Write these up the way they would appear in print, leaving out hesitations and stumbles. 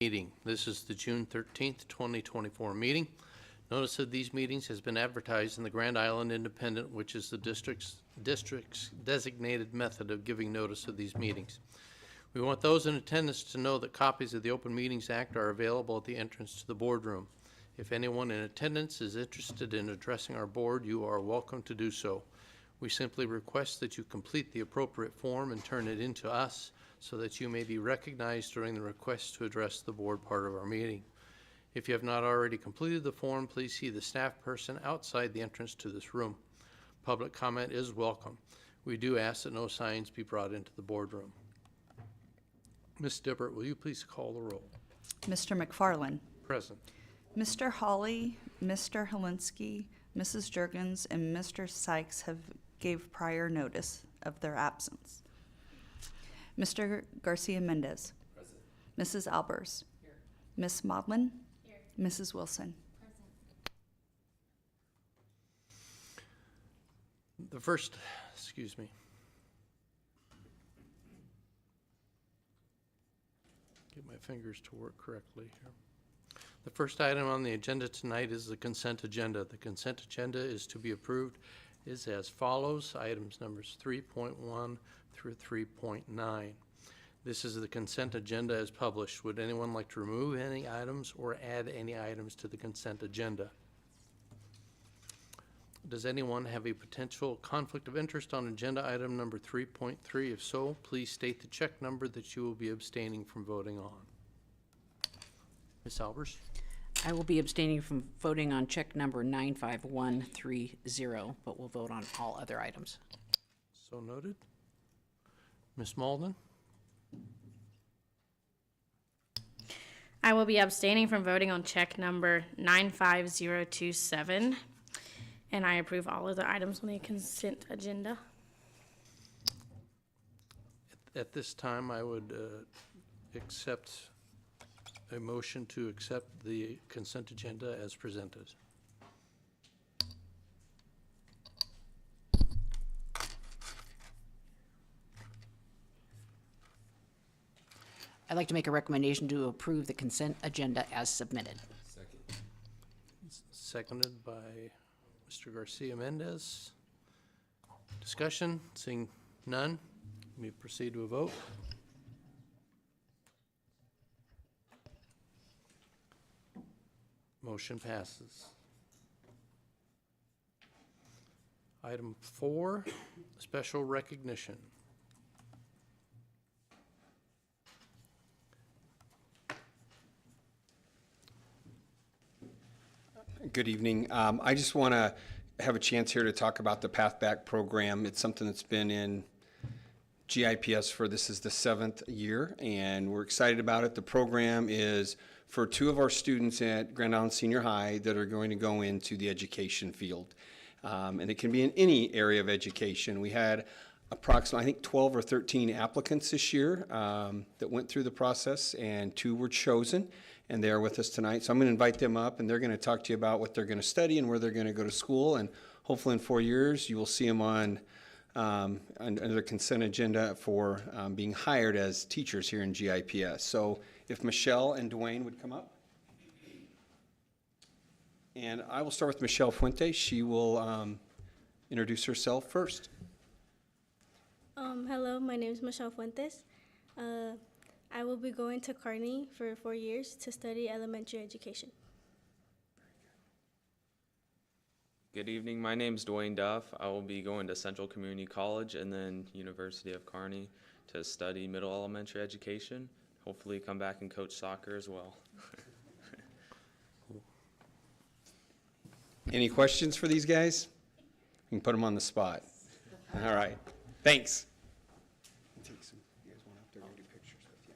Meeting. This is the June 13th, 2024 meeting. Notice of these meetings has been advertised in the Grand Island Independent, which is the district's designated method of giving notice of these meetings. We want those in attendance to know that copies of the Open Meetings Act are available at the entrance to the boardroom. If anyone in attendance is interested in addressing our board, you are welcome to do so. We simply request that you complete the appropriate form and turn it in to us so that you may be recognized during the request to address the board part of our meeting. If you have not already completed the form, please see the staff person outside the entrance to this room. Public comment is welcome. We do ask that no signs be brought into the boardroom. Ms. Dibbert, will you please call the roll? Mr. McFarland. Present. Mr. Hawley, Mr. Helinski, Mrs. Juergens, and Mr. Sykes have gave prior notice of their absence. Mr. Garcia Mendez. Present. Mrs. Albers. Here. Ms. Maudlin. Here. Mrs. Wilson. Present. The first, excuse me. Get my fingers to work correctly here. The first item on the agenda tonight is the consent agenda. The consent agenda is to be approved is as follows. Items numbers 3.1 through 3.9. This is the consent agenda as published. Would anyone like to remove any items or add any items to the consent agenda? Does anyone have a potential conflict of interest on agenda item number 3.3? If so, please state the check number that you will be abstaining from voting on. Ms. Albers? I will be abstaining from voting on check number 95130, but will vote on all other items. So noted. Ms. Malden? I will be abstaining from voting on check number 95027, and I approve all of the items on the consent agenda. At this time, I would accept a motion to accept the consent agenda as presented. I'd like to make a recommendation to approve the consent agenda as submitted. Second. Seconded by Mr. Garcia Mendez. Discussion? Seeing none, we proceed to a vote. Motion passes. Item 4, special recognition. Good evening. I just want to have a chance here to talk about the Path Back program. It's something that's been in GIPS for this is the 7th year, and we're excited about it. The program is for 2 of our students at Grand Island Senior High that are going to go into the education field. And it can be in any area of education. We had approximately, I think, 12 or 13 applicants this year that went through the process, and 2 were chosen, and they're with us tonight. So I'm going to invite them up, and they're going to talk to you about what they're going to study and where they're going to go to school. And hopefully in 4 years, you will see them on under the consent agenda for being hired as teachers here in GIPS. So if Michelle and Dwayne would come up. And I will start with Michelle Fuente. She will introduce herself first. Hello, my name is Michelle Fuentes. I will be going to Kearney for 4 years to study elementary education. Good evening, my name is Dwayne Duff. I will be going to Central Community College and then University of Kearney to study middle elementary education. Hopefully come back and coach soccer as well. Any questions for these guys? You can put them on the spot. All right, thanks. You guys want up there and do pictures with you?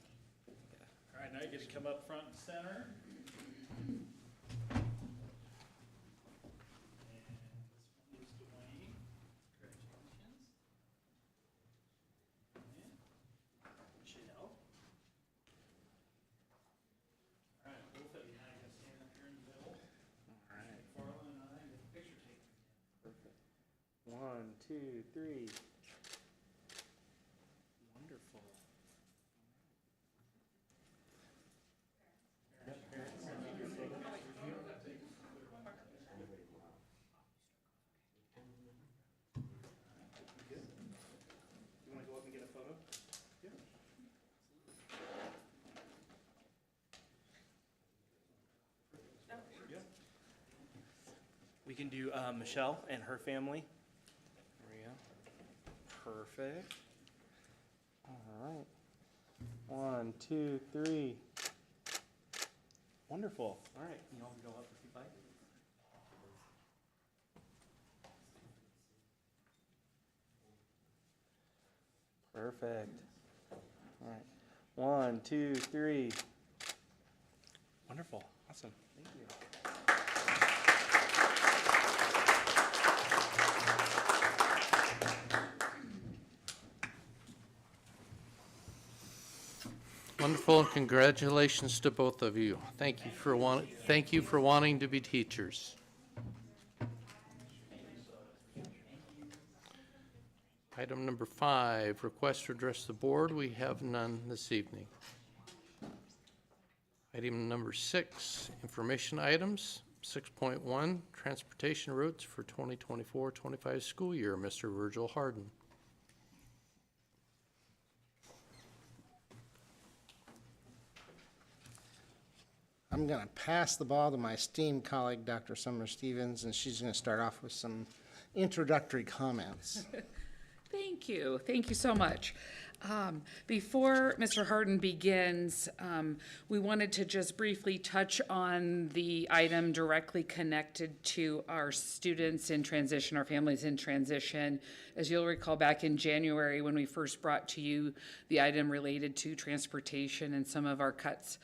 All right, now you get to come up front and center. And this one is Dwayne. Congratulations. And Michelle. All right, both of you now you can stand up here in the middle. All right. Farland and I get the picture taken. Perfect. 1, 2, 3. Wonderful. can do Michelle and her family. There we go. Perfect. All right. 1, 2, 3. Wonderful. All right. You all can go up if you'd like. Perfect. All right. 1, 2, 3. Wonderful. Awesome. Thank you. Wonderful, and congratulations to both of you. Thank you for wanting to be teachers. Item number 5, request to address the board. We have none this evening. Item number 6, information items. 6.1, transportation routes for 2024-25 school year. Mr. Virgil Harden. I'm going to pass the ball to my esteemed colleague, Dr. Summer Stevens, and she's going to start off with some introductory comments. Thank you. Thank you so much. Before Mr. Harden begins, we wanted to just briefly touch on the item directly connected to our students in transition, our families in transition. As you'll recall, back in January when we first brought to you the item related to transportation and some of our cuts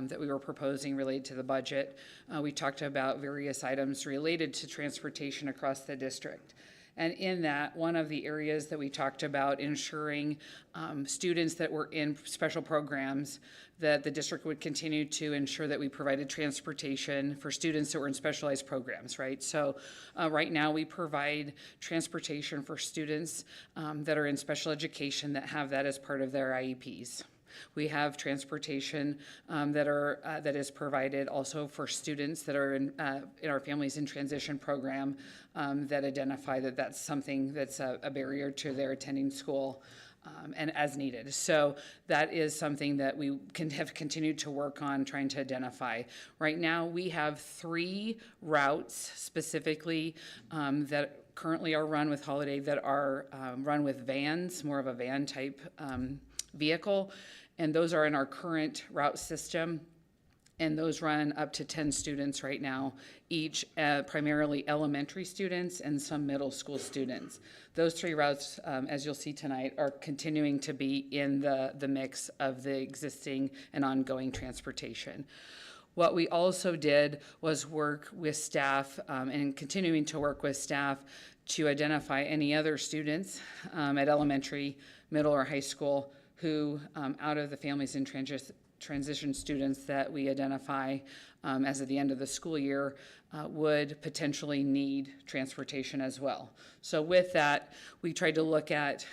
that we were proposing related to the budget, we talked about various items related to transportation across the district. And in that, one of the areas that we talked about ensuring students that were in special programs, that the district would continue to ensure that we provided transportation for students that were in specialized programs, right? So right now we provide transportation for students that are in special education that have that as part of their IEPs. We have transportation that is provided also for students that are in our Families in Transition program that identify that that's something that's a barrier to their attending school and as needed. So that is something that we have continued to work on trying to identify. Right now we have 3 routes specifically that currently are run with Holiday that are run with vans, more of a van type vehicle. And those are in our current route system, and those run up to 10 students right now, each primarily elementary students and some middle school students. Those 3 routes, as you'll see tonight, are continuing to be in the mix of the existing and ongoing transportation. What we also did was work with staff and continuing to work with staff to identify any other students at elementary, middle, or high school who, out of the Families in Transition students that we identify as of the end of the school year, would potentially need transportation as well. So with that, we tried to look at,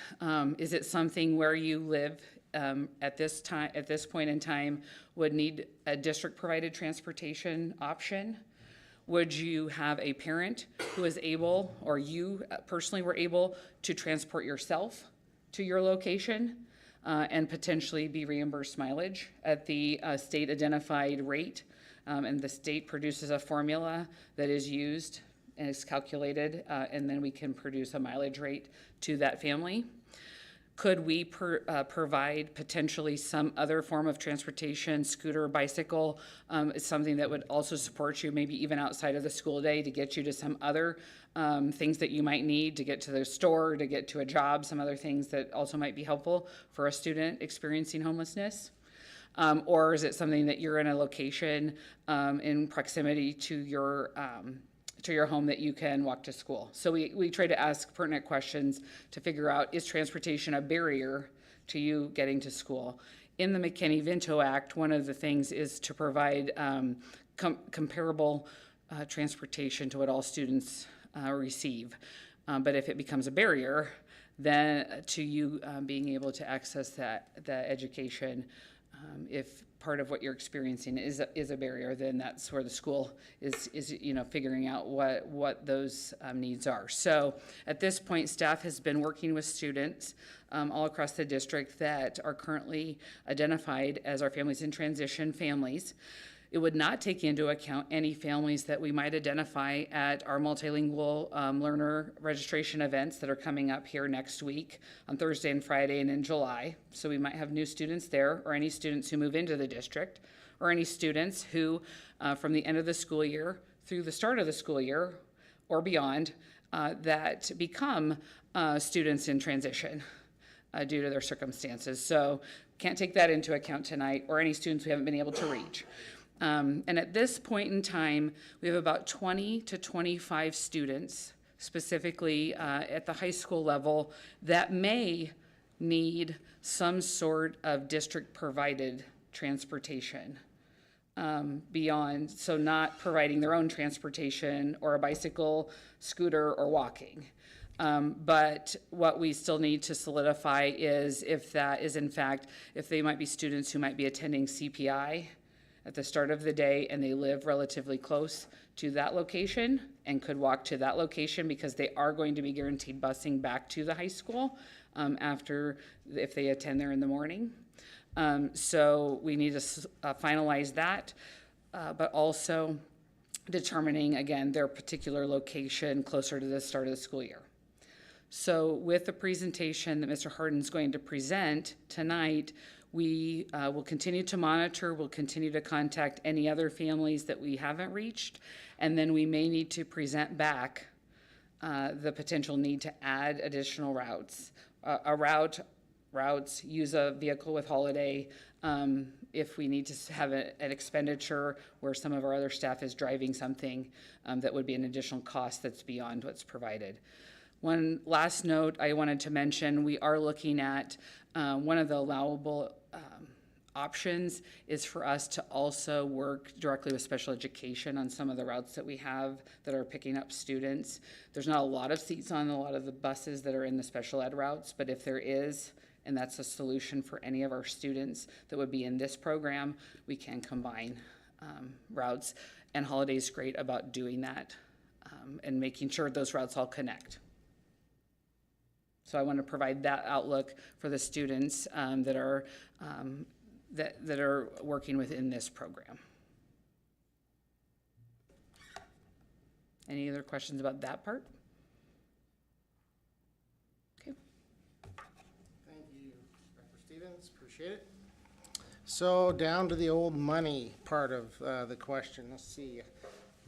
is it something where you live at this point in time would need a district-provided transportation option? Would you have a parent who is able, or you personally were able, to transport yourself to your location? And potentially be reimbursed mileage at the state identified rate. And the state produces a formula that is used and is calculated, and then we can produce a mileage rate to that family. Could we provide potentially some other form of transportation, scooter, bicycle, something that would also support you maybe even outside of the school day to get you to some other things that you might need to get to the store, to get to a job, some other things that also might be helpful for a student experiencing homelessness? Or is it something that you're in a location in proximity to your home that you can walk to school? So we try to ask pertinent questions to figure out, is transportation a barrier to you getting to school? In the McKinney-Vento Act, one of the things is to provide comparable transportation to what all students receive. But if it becomes a barrier, then to you being able to access the education, if part of what you're experiencing is a barrier, then that's where the school is figuring out what those needs are. So at this point, staff has been working with students all across the district that are currently identified as our Families in Transition families. It would not take into account any families that we might identify at our multilingual learner registration events that are coming up here next week on Thursday and Friday and in July. So we might have new students there, or any students who move into the district, or any students who, from the end of the school year through the start of the school year or beyond, that become students in transition due to their circumstances. So can't take that into account tonight, or any students we haven't been able to reach. And at this point in time, we have about 20 to 25 students, specifically at the high school level, that may need some sort of district-provided transportation beyond, so not providing their own transportation or a bicycle, scooter, or walking. But what we still need to solidify is if that is in fact, if they might be students who might be attending CPI at the start of the day and they live relatively close to that location and could walk to that location, because they are going to be guaranteed busing back to the high school after, if they attend there in the morning. So we need to finalize that, but also determining, again, their particular location closer to the start of the school year. So with the presentation that Mr. Harden's going to present tonight, we will continue to monitor, we'll continue to contact any other families that we haven't reached, and then we may need to present back the potential need to add additional routes. Routes, use a vehicle with Holiday, if we need to have an expenditure where some of our other staff is driving something that would be an additional cost that's beyond what's provided. One last note I wanted to mention, we are looking at one of the allowable options is for us to also work directly with special education on some of the routes that we have that are picking up students. There's not a lot of seats on a lot of the buses that are in the special ed routes, but if there is, and that's a solution for any of our students that would be in this program, we can combine routes. And Holiday's great about doing that and making sure those routes all connect. So I want to provide that outlook for the students that are working within this program. Any other questions about that part? Okay. Thank you, Dr. Stevens, appreciate it. So down to the old money part of the question. Let's see,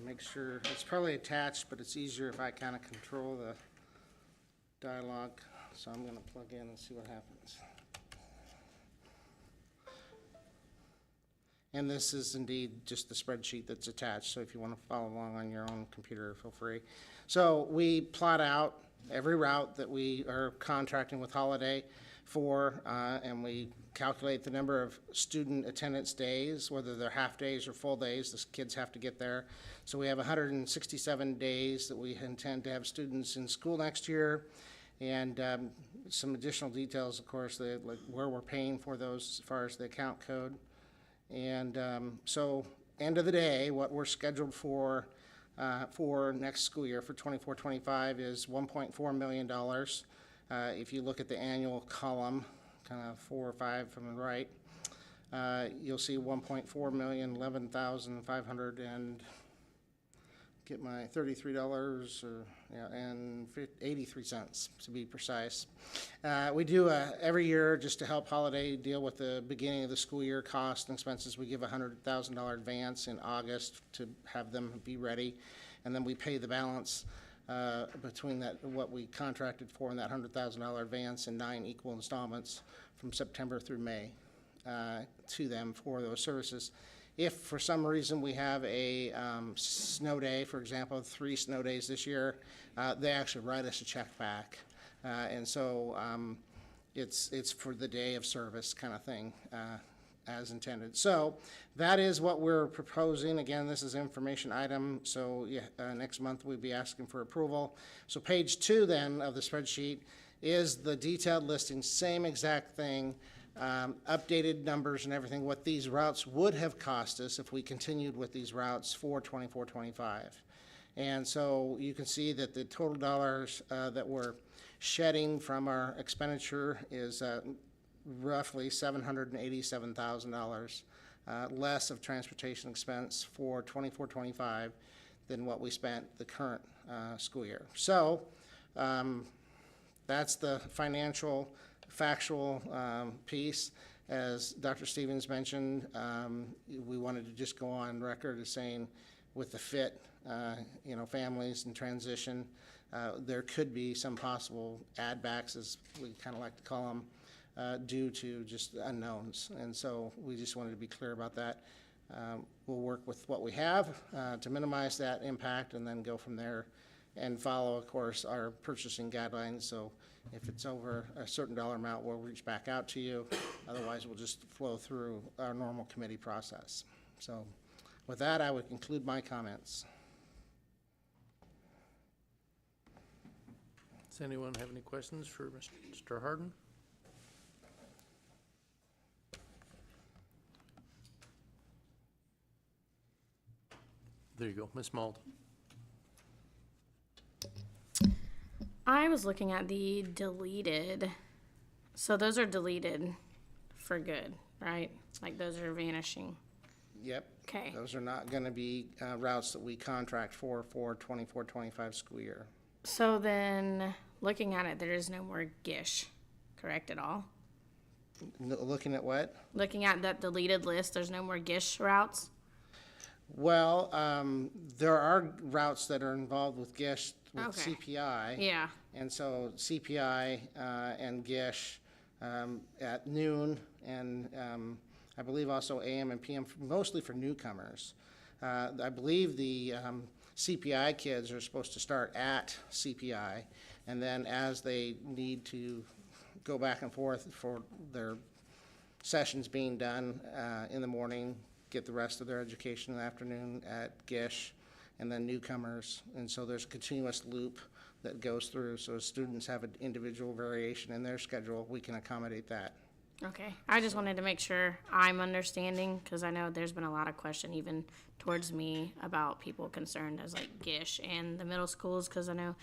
make sure, it's probably attached, but it's easier if I kind of control the dialogue. So I'm going to plug in and see what happens. And this is indeed just the spreadsheet that's attached, so if you want to follow along on your own computer, feel free. So we plot out every route that we are contracting with Holiday for, and we calculate the number of student attendance days, whether they're half days or full days. The kids have to get there. So we have 167 days that we intend to have students in school next year. And some additional details, of course, like where we're paying for those as far as the account code. And so end of the day, what we're scheduled for next school year for 24-25 is $1.4 million. If you look at the annual column, kind of 4 or 5 from the right, you'll see 1.4 million, 11,500, and get my $33 and 83 cents to be precise. We do every year, just to help Holiday deal with the beginning of the school year costs and expenses, we give a $100,000 advance in August to have them be ready, and then we pay the balance between that what we contracted for and that $100,000 advance in 9 equal installments from September through May to them for those services. If for some reason we have a snow day, for example, 3 snow days this year, they actually write us a check back. And so it's for the day of service kind of thing as intended. So that is what we're proposing. Again, this is an information item, so yeah, next month we'll be asking for approval. So page 2 then of the spreadsheet is the detailed listing, same exact thing. Updated numbers and everything, what these routes would have cost us if we continued with these routes for 24-25. And so you can see that the total dollars that we're shedding from our expenditure is roughly $787,000 less of transportation expense for 24-25 than what we spent the current school year. So that's the financial, factual piece. As Dr. Stevens mentioned, we wanted to just go on record as saying with the fit, families and transition, there could be some possible add backs, as we kind of like to call them, due to just unknowns. And so we just wanted to be clear about that. We'll work with what we have to minimize that impact and then go from there and follow, of course, our purchasing guidelines. So if it's over a certain dollar amount, we'll reach back out to you. Otherwise, we'll just flow through our normal committee process. So with that, I would conclude my comments. Does anyone have any questions for Mr. Harden? There you go, Ms. Mald. I was looking at the deleted. So those are deleted for good, right? Like those are vanishing. Yep. Okay. Those are not going to be routes that we contract for 24-25 school year. So then, looking at it, there is no more GISH, correct at all? Looking at what? Looking at that deleted list, there's no more GISH routes? Well, there are routes that are involved with GISH with Okay. CPI. Yeah. And so CPI and GISH at noon, and I believe also AM and PM, mostly for newcomers. I believe the CPI kids are supposed to start at CPI, and then as they need to go back and forth for their sessions being done in the morning, get the rest of their education in the afternoon at GISH, and then newcomers. And so there's a continuous loop that goes through. So as students have an individual variation in their schedule, we can accommodate that. Okay. I just wanted to make sure I'm understanding, because I know there's been a lot of question even towards me about people concerned as like GISH and the middle schools, because I know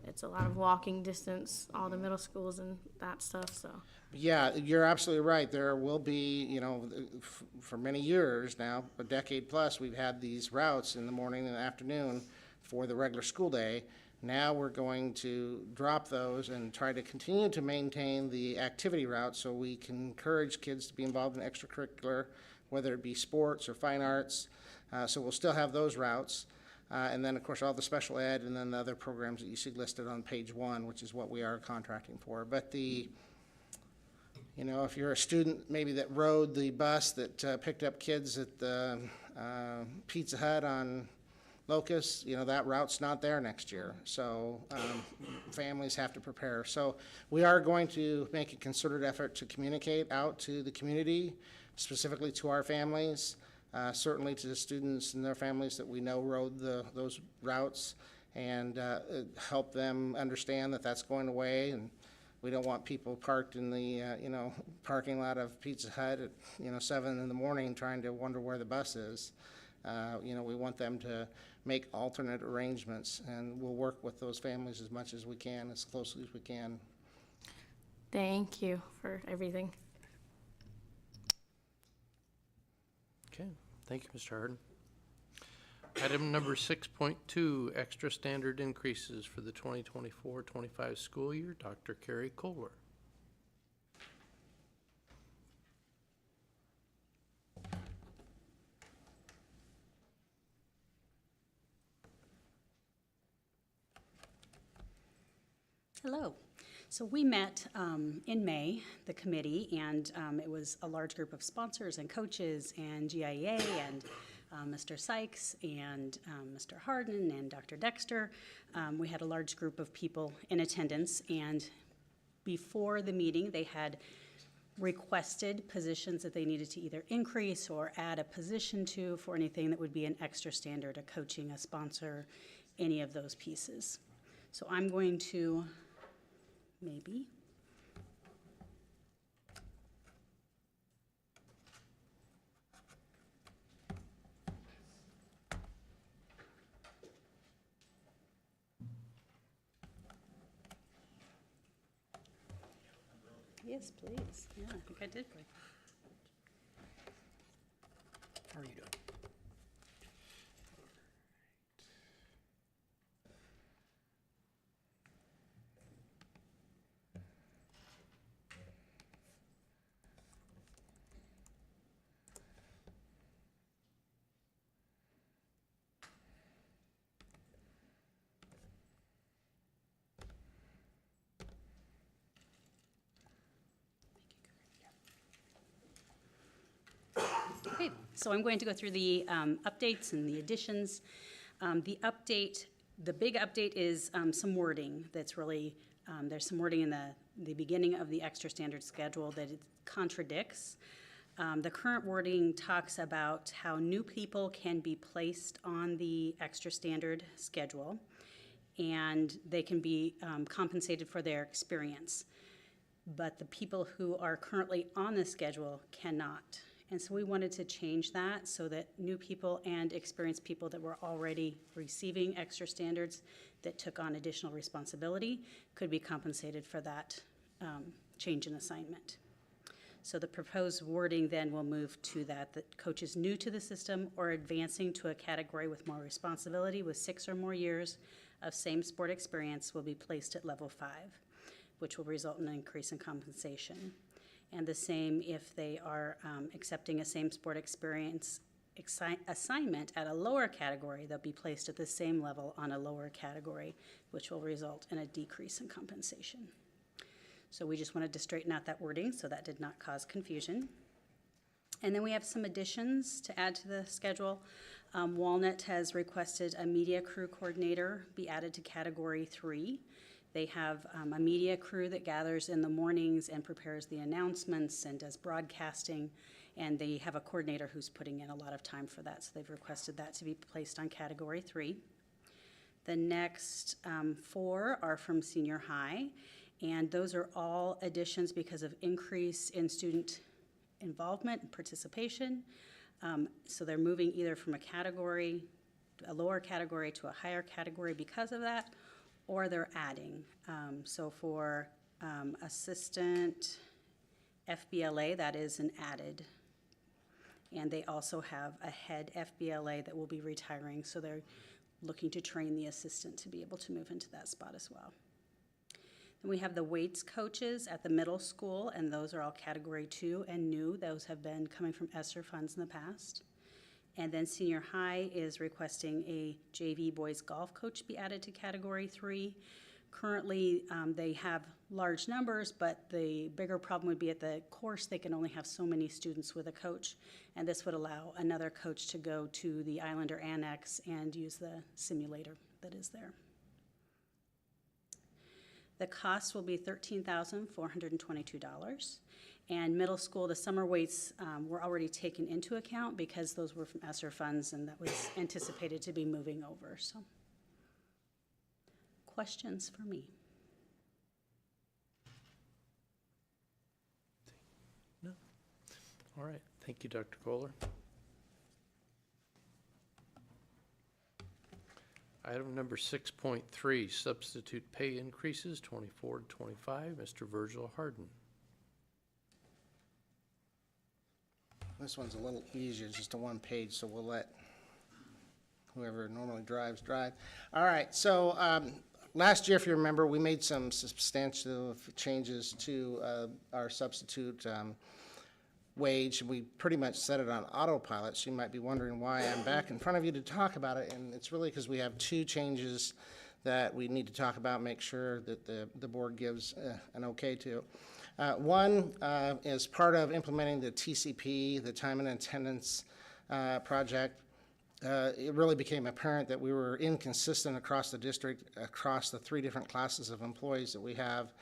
it's a lot of walking distance, all the middle schools and that stuff, so. Yeah, you're absolutely right. There will be, for many years now, a decade plus, we've had these routes in the morning and the afternoon for the regular school day. Now we're going to drop those and try to continue to maintain the activity route so we can encourage kids to be involved in extracurricular, whether it be sports or fine arts. So we'll still have those routes. And then, of course, all the special ed and then the other programs that you see listed on page 1, which is what we are contracting for. But if you're a student maybe that rode the bus that picked up kids at the Pizza Hut on Locust, that route's not there next year. So families have to prepare. So we are going to make a concerted effort to communicate out to the community, specifically to our families, certainly to the students and their families that we know rode those routes, and help them understand that that's going away. And we don't want people parked in the parking lot of Pizza Hut at 7 in the morning trying to wonder where the bus is. We want them to make alternate arrangements, and we'll work with those families as much as we can, as closely as we can. Thank you for everything. Okay, thank you, Mr. Harden. Item number 6.2, extra standard increases for the 2024-25 school year. Dr. Carrie Kohler. Hello. So we met in May, the committee, and it was a large group of sponsors and coaches and GIEA and Mr. Sykes and Mr. Harden and Dr. Dexter. We had a large group of people in attendance, and before the meeting, they had requested positions that they needed to either increase or add a position to for anything that would be an extra standard, a coaching, a sponsor, any of those pieces. So I'm going to maybe. Yes, please. Yeah, I think I did. How are you doing? Okay, so I'm going to go through the updates and the additions. The big update is some wording that's really, there's some wording in the beginning of the extra standard schedule that it contradicts. The current wording talks about how new people can be placed on the extra standard schedule, and they can be compensated for their experience. But the people who are currently on the schedule cannot. And so we wanted to change that so that new people and experienced people that were already receiving extra standards that took on additional responsibility could be compensated for that change in assignment. So the proposed wording then will move to that coaches new to the system or advancing to a category with more responsibility with 6 or more years of same sport experience will be placed at level 5, which will result in an increase in compensation. And the same if they are accepting a same sport experience assignment at a lower category, they'll be placed at the same level on a lower category, which will result in a decrease in compensation. So we just wanted to straighten out that wording so that did not cause confusion. And then we have some additions to add to the schedule. Walnut has requested a media crew coordinator be added to category 3. They have a media crew that gathers in the mornings and prepares the announcements and does broadcasting, and they have a coordinator who's putting in a lot of time for that, so they've requested that to be placed on category 3. The next 4 are from senior high, and those are all additions because of increase in student involvement and participation. So they're moving either from a lower category to a higher category because of that, or they're adding. So for assistant FBLA, that is an added. And they also have a head FBLA that will be retiring, so they're looking to train the assistant to be able to move into that spot as well. Then we have the weights coaches at the middle school, and those are all category 2 and new. Those have been coming from ESSER funds in the past. And then senior high is requesting a JV boys golf coach be added to category 3. Currently, they have large numbers, but the bigger problem would be at the course, they can only have so many students with a coach, and this would allow another coach to go to the Islander Annex and use the simulator that is there. The cost will be $13,422. And middle school, the summer weights were already taken into account because those were from ESSER funds and that was anticipated to be moving over. So, questions for me? No. All right. Thank you, Dr. Kohler. Item number 6.3, substitute pay increases 24 to 25. Mr. Virgil Harden. This one's a little easier, it's just a one page, so we'll let whoever normally drive. All right, so last year, if you remember, we made some substantial changes to our substitute wage. We pretty much set it on autopilot, so you might be wondering why I'm back in front of you to talk about it, and it's really because we have 2 changes that we need to talk about, make sure that the board gives an okay to. One is part of implementing the TCP, the time and attendance project. It really became apparent that we were inconsistent across the district, across the 3 different classes of employees that we have.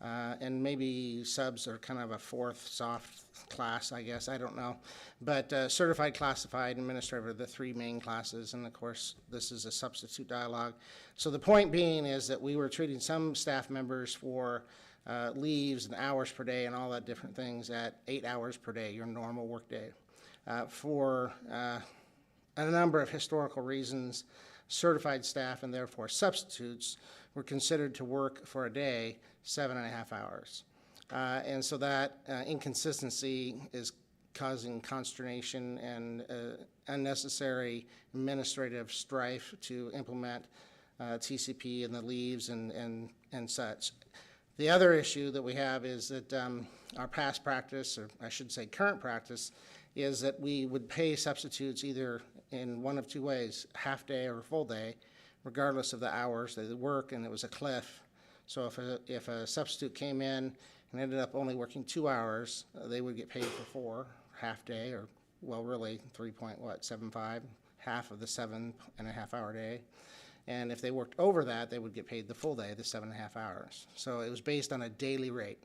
And maybe subs are kind of a 4th soft class, I guess, I don't know. But certified, classified, administrative are the 3 main classes, and of course, this is a substitute dialogue. So the point being is that we were treating some staff members for leaves and hours per day and all that different things at 8 hours per day, your normal work day. For a number of historical reasons, certified staff and therefore substitutes were considered to work for a day 7.5 hours. And so that inconsistency is causing consternation and unnecessary administrative strife to implement TCP and the leaves and such. The other issue that we have is that our past practice, or I should say current practice, is that we would pay substitutes either in one of two ways, half day or full day, regardless of the hours they work, and it was a cliff. So if a substitute came in and ended up only working 2 hours, they would get paid for 4, half day, or, well, really 3.75, half of the 7.5 hour day. And if they worked over that, they would get paid the full day, the 7.5 hours. So it was based on a daily rate.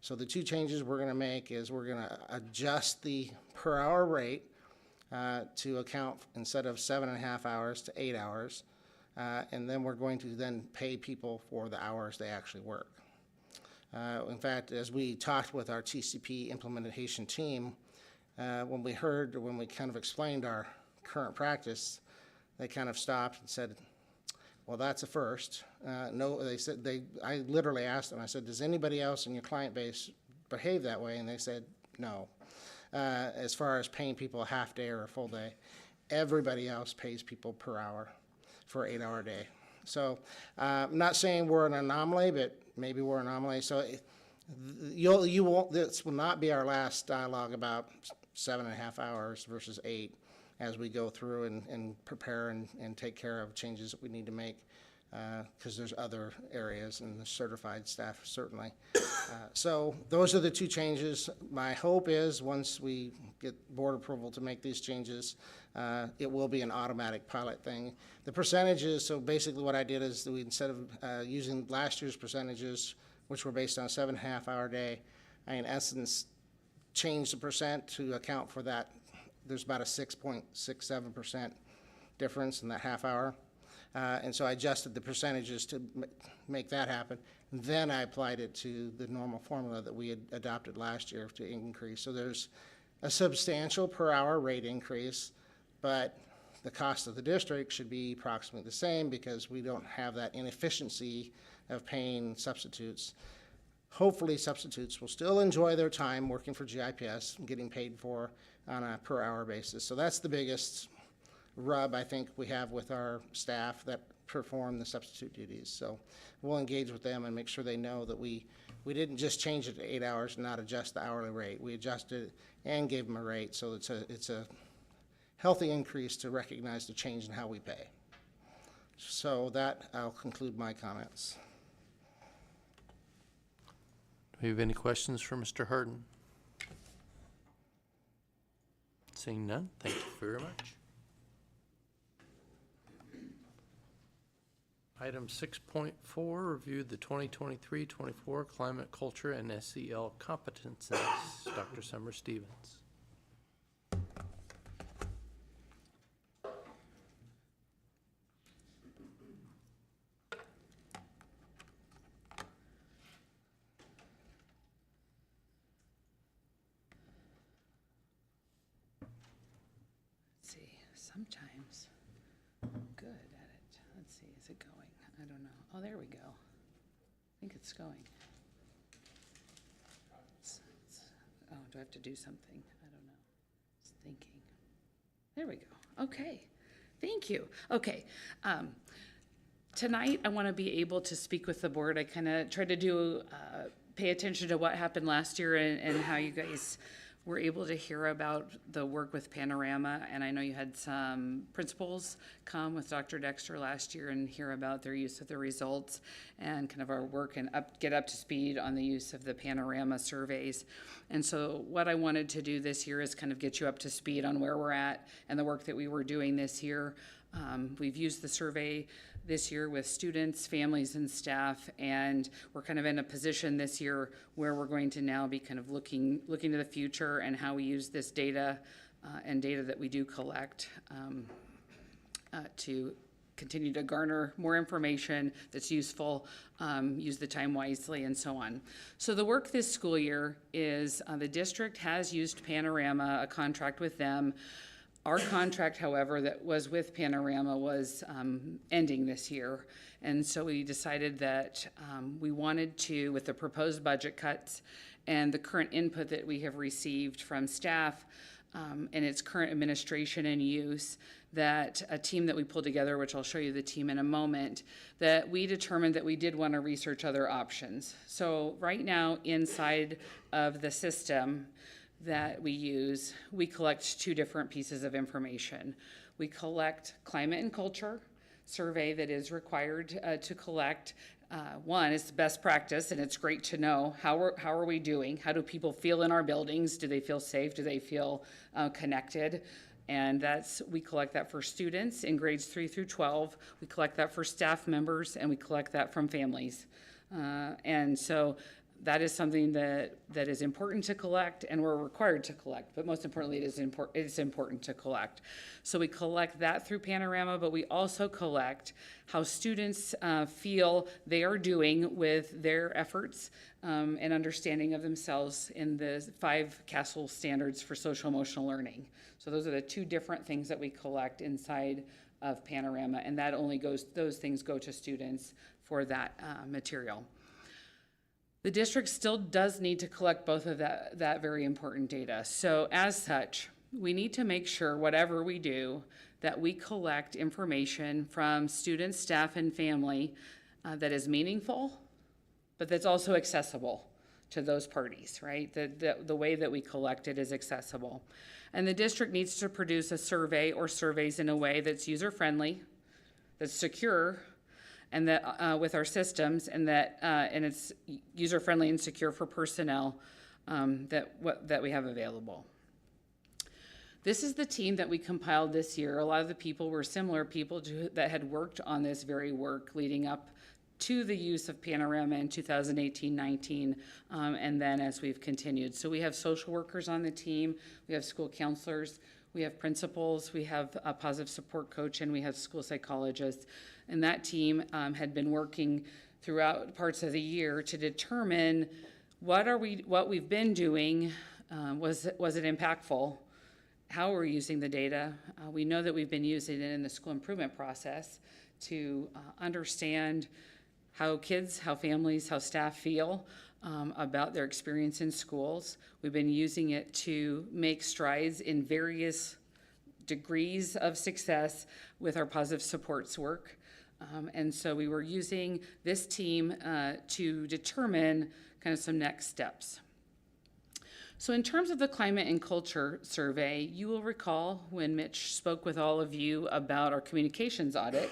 So the two changes we're gonna make is we're gonna adjust the per hour rate to account, instead of 7.5 hours, to 8 hours. And then we're going to then pay people for the hours they actually work. In fact, as we talked with our TCP implementation team, when we kind of explained our current practice, they kind of stopped and said, well, that's a first. No, they said, I literally asked them, I said, does anybody else in your client base behave that way? And they said, no. As far as paying people a half day or a full day, everybody else pays people per hour for an 8-hour day. So I'm not saying we're an anomaly, but maybe we're an anomaly. So this will not be our last dialogue about 7.5 hours versus 8 as we go through and prepare and take care of changes that we need to make, because there's other areas and the certified staff certainly. So those are the two changes. My hope is once we get board approval to make these changes, it will be an automatic pilot thing. The percentages, so basically what I did is we, instead of using last year's percentages, which were based on a 7.5 hour day, I in essence changed the percent to account for that. There's about a 6.67% difference in that half hour. And so I adjusted the percentages to make that happen. Then I applied it to the normal formula that we had adopted last year to increase. So there's a substantial per hour rate increase, but the cost of the district should be approximately the same because we don't have that inefficiency of paying substitutes. Hopefully substitutes will still enjoy their time working for GIPS and getting paid for on a per hour basis. So that's the biggest rub I think we have with our staff that perform the substitute duties. So we'll engage with them and make sure they know that we didn't just change it to 8 hours and not adjust the hourly rate. We adjusted it and gave them a rate. So it's a healthy increase to recognize the change in how we pay. So that, I'll conclude my comments. Do we have any questions for Mr. Harden? Seeing none, thank you very much. Item 6.4, review the 2023-24 Climate, Culture, and SEL competencies. Dr. Summer Stevens. Let's see, sometimes I'm good at it. Let's see, is it going? I don't know. Oh, there we go. I think it's going. Oh, do I have to do something? I don't know. Just thinking. There we go. Okay. Thank you. Okay. Tonight, I want to be able to speak with the board. I kind of tried to pay attention to what happened last year and how you guys were able to hear about the work with Panorama. And I know you had some principals come with Dr. Dexter last year and hear about their use of the results and kind of our work and get up to speed on the use of the Panorama surveys. And so what I wanted to do this year is kind of get you up to speed on where we're at and the work that we were doing this year. We've used the survey this year with students, families, and staff, and we're kind of in a position this year where we're going to now be kind of looking to the future and how we use this data and data that we do collect to continue to garner more information that's useful, use the time wisely, and so on. So the work this school year is the district has used Panorama, a contract with them. Our contract, however, that was with Panorama was ending this year. And so we decided that we wanted to, with the proposed budget cuts and the current input that we have received from staff and its current administration and use, that a team that we pulled together, which I'll show you the team in a moment, that we determined that we did want to research other options. So right now, inside of the system that we use, we collect two different pieces of information. We collect climate and culture survey that is required to collect. One, it's best practice, and it's great to know how are we doing? How do people feel in our buildings? Do they feel safe? Do they feel connected? And we collect that for students in grades 3 through 12. We collect that for staff members, and we collect that from families. And so that is something that is important to collect, and we're required to collect. But most importantly, it's important to collect. So we collect that through Panorama, but we also collect how students feel they are doing with their efforts and understanding of themselves in the 5 CASEL standards for social emotional learning. So those are the 2 different things that we collect inside of Panorama, and those things go to students for that material. The district still does need to collect both of that very important data. So as such, we need to make sure whatever we do, that we collect information from students, staff, and family that is meaningful, but that's also accessible to those parties, right? The way that we collect it is accessible. And the district needs to produce a survey or surveys in a way that's user-friendly, that's secure, and that with our systems, and it's user-friendly and secure for personnel that we have available. This is the team that we compiled this year. A lot of the people were similar people that had worked on this very work leading up to the use of Panorama in 2018-19, and then as we've continued. So we have social workers on the team, we have school counselors, we have principals, we have a positive support coach, and we have school psychologists. And that team had been working throughout parts of the year to determine what we've been doing, was it impactful? How we're using the data. We know that we've been using it in the school improvement process to understand how kids, how families, how staff feel about their experience in schools. We've been using it to make strides in various degrees of success with our positive supports work. And so we were using this team to determine kind of some next steps. So in terms of the climate and culture survey, you will recall when Mitch spoke with all of you about our communications audit.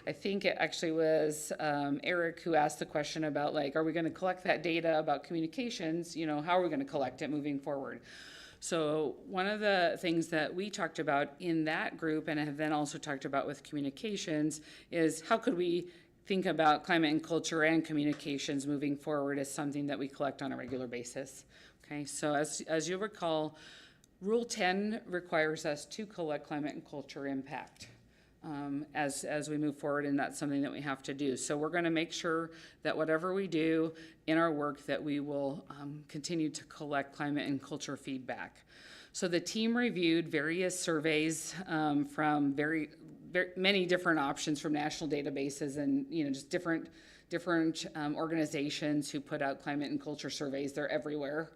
I think it actually was Eric who asked the question about, like, are we going to collect that data about communications? You know, how are we going to collect it moving forward? So one of the things that we talked about in that group, and have then also talked about with communications, is how could we think about climate and culture and communications moving forward as something that we collect on a regular basis. Okay, so as you'll recall, Rule 10 requires us to collect climate and culture impact as we move forward, and that's something that we have to do. So we're going to make sure that whatever we do in our work, that we will continue to collect climate and culture feedback. So the team reviewed various surveys from very many different options from national databases, and just different organizations who put out climate and culture surveys. They're everywhere.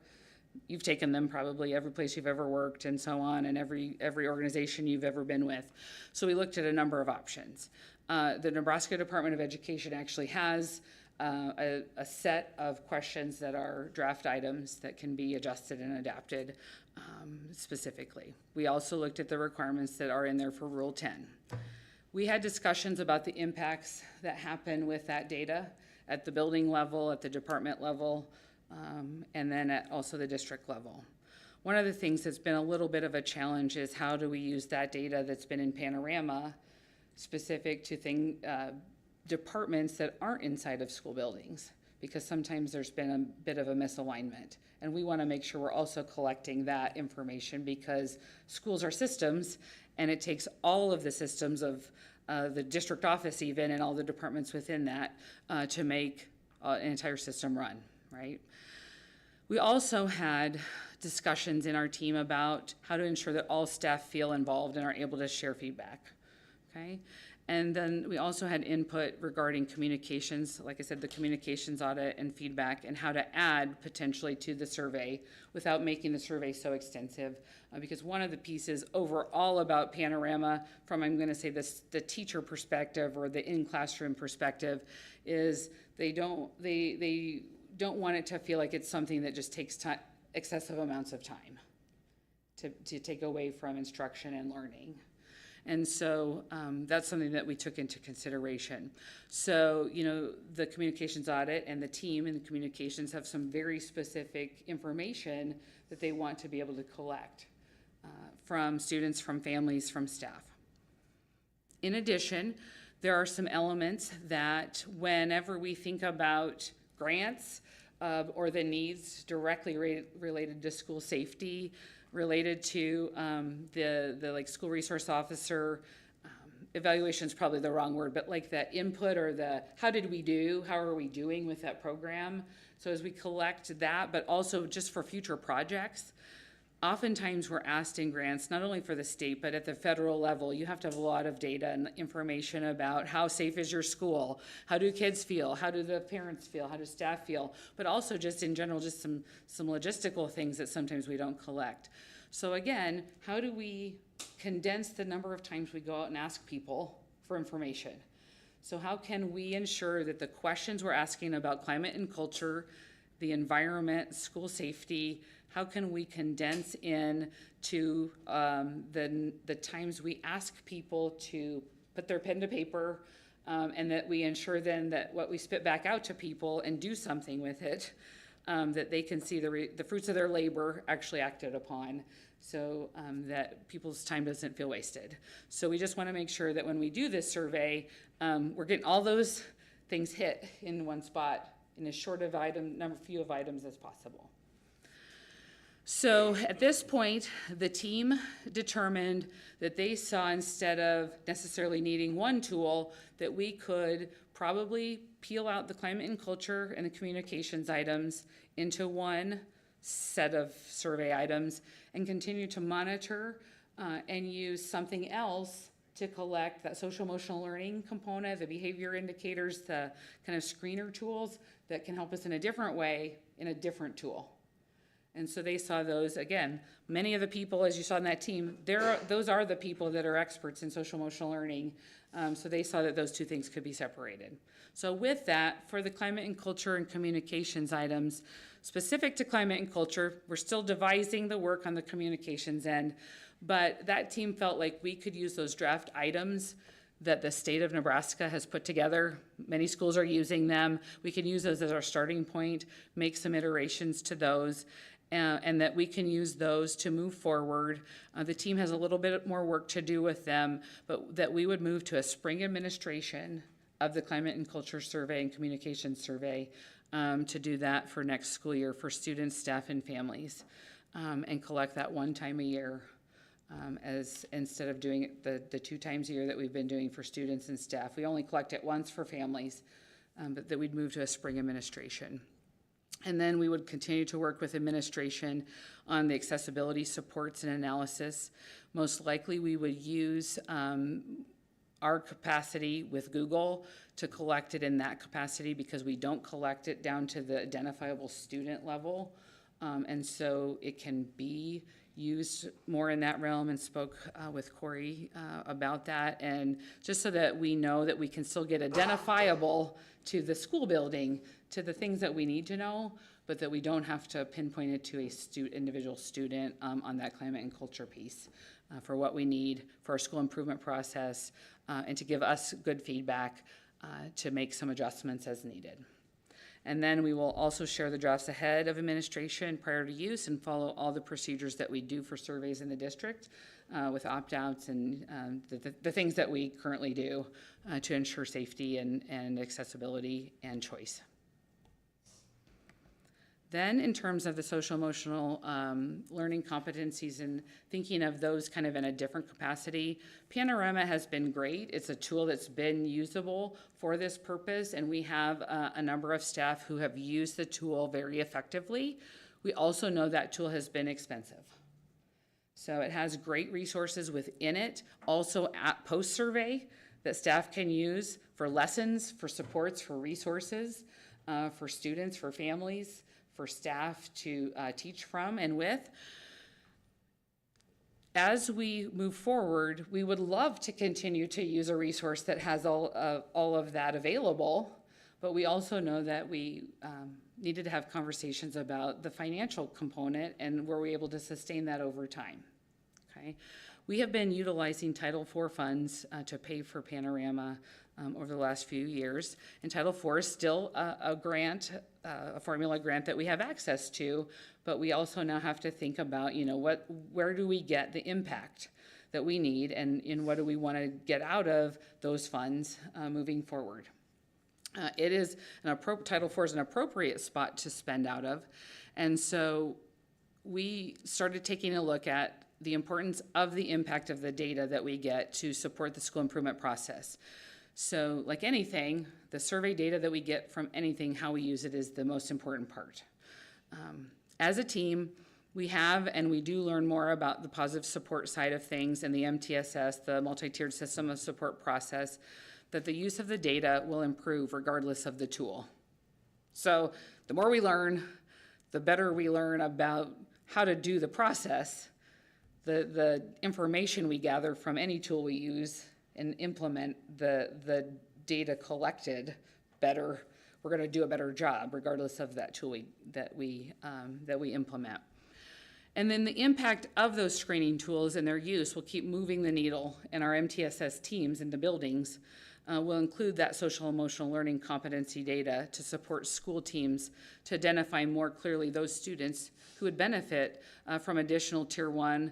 You've taken them probably every place you've ever worked and so on, and every organization you've ever been with. So we looked at a number of options. The Nebraska Department of Education actually has a set of questions that are draft items that can be adjusted and adapted specifically. We also looked at the requirements that are in there for Rule 10. We had discussions about the impacts that happen with that data at the building level, at the department level, and then at also the district level. One of the things that's been a little bit of a challenge is how do we use that data that's been in Panorama specific to departments that aren't inside of school buildings, because sometimes there's been a bit of a misalignment. And we want to make sure we're also collecting that information, because schools are systems, and it takes all of the systems of the district office even, and all the departments within that to make an entire system run, right? We also had discussions in our team about how to ensure that all staff feel involved and are able to share feedback, okay? And then we also had input regarding communications, like I said, the communications audit and feedback, and how to add potentially to the survey without making the survey so extensive. Because one of the pieces overall about Panorama, from I'm going to say this, the teacher perspective or the in-classroom perspective, is they don't want it to feel like it's something that just takes time, excessive amounts of time to take away from instruction and learning. And so that's something that we took into consideration. So, you know, the communications audit and the team in the communications have some very specific information that they want to be able to collect from students, from families, from staff. In addition, there are some elements that whenever we think about grants or the needs directly related to school safety, related to the like school resource officer, evaluation is probably the wrong word, but like that input or the how are we doing with that program. So as we collect that, but also just for future projects, oftentimes we're asked in grants, not only for the state, but at the federal level, you have to have a lot of data and information about how safe is your school, how do kids feel, how do the parents feel, how does staff feel, but also just in general, just some logistical things that sometimes we don't collect. So again, how do we condense the number of times we go out and ask people for information? So how can we ensure that the questions we're asking about climate and culture, the environment, school safety, how can we condense in to the times we ask people to put their pen to paper, and that we ensure then that what we spit back out to people and do something with it, that they can see the fruits of their labor actually acted upon, so that people's time doesn't feel wasted. So we just want to make sure that when we do this survey, we're getting all those things hit in one spot in as short of few of items as possible. So at this point, the team determined that they saw, instead of necessarily needing one tool, that we could probably peel out the climate and culture and the communications items into one set of survey items and continue to monitor and use something else to collect that social emotional learning component, the behavior indicators, the kind of screener tools that can help us in a different way in a different tool. And so they saw those, again, many of the people, as you saw in that team, those are the people that are experts in social emotional learning. So they saw that those two things could be separated. So with that, for the climate and culture and communications items, specific to climate and culture, we're still devising the work on the communications end, but that team felt like we could use those draft items that the state of Nebraska has put together. Many schools are using them. We can use those as our starting point, make some iterations to those, and that we can use those to move forward. The team has a little bit more work to do with them, but that we would move to a spring administration of the climate and culture survey and communications survey to do that for next school year for students, staff, and families, and collect that one time a year. As instead of doing it the 2 times a year that we've been doing for students and staff. We only collect it once for families, but that we'd move to a spring administration. And then we would continue to work with administration on the accessibility supports and analysis. Most likely we would use our capacity with Google to collect it in that capacity, because we don't collect it down to the identifiable student level. And so it can be used more in that realm, and spoke with Corey about that, and just so that we know that we can still get identifiable to the school building, to the things that we need to know, but that we don't have to pinpoint it to a individual student on that climate and culture piece for what we need for our school improvement process, and to give us good feedback to make some adjustments as needed. And then we will also share the drafts ahead of administration prior to use and follow all the procedures that we do for surveys in the district with opt-outs and the things that we currently do to ensure safety and accessibility and choice. Then in terms of the social emotional learning competencies and thinking of those kind of in a different capacity, Panorama has been great. It's a tool that's been usable for this purpose, and we have a number of staff who have used the tool very effectively. We also know that tool has been expensive. So it has great resources within it. Also at post-survey, that staff can use for lessons, for supports, for resources, for students, for families, for staff to teach from and with. As we move forward, we would love to continue to use a resource that has all of that available, but we also know that we needed to have conversations about the financial component and were we able to sustain that over time. Okay, we have been utilizing Title IV funds to pay for Panorama over the last few years, and Title IV is still a grant, a formula grant that we have access to, but we also now have to think about, you know, where do we get the impact that we need, and what do we want to get out of those funds moving forward. It is Title IV is an appropriate spot to spend out of, and so we started taking a look at the importance of the impact of the data that we get to support the school improvement process. So like anything, the survey data that we get from anything, how we use it is the most important part. As a team, we have and we do learn more about the positive support side of things and the MTSS, the multi-tiered system of support process, that the use of the data will improve regardless of the tool. So the more we learn, the better we learn about how to do the process. The information we gather from any tool we use and implement the data collected better, we're going to do a better job regardless of that tool that we implement. And then the impact of those screening tools and their use will keep moving the needle, and our MTSS teams in the buildings will include that social emotional learning competency data to support school teams to identify more clearly those students who would benefit from additional Tier 1,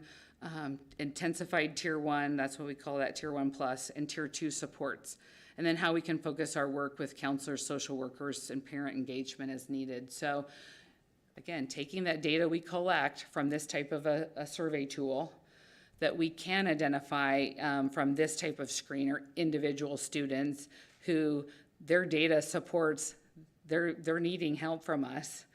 intensified Tier 1, that's what we call that Tier 1 plus, and Tier 2 supports. And then how we can focus our work with counselors, social workers, and parent engagement as needed. So again, taking that data we collect from this type of a survey tool that we can identify from this type of screener individual students who their data supports, they're needing help from us.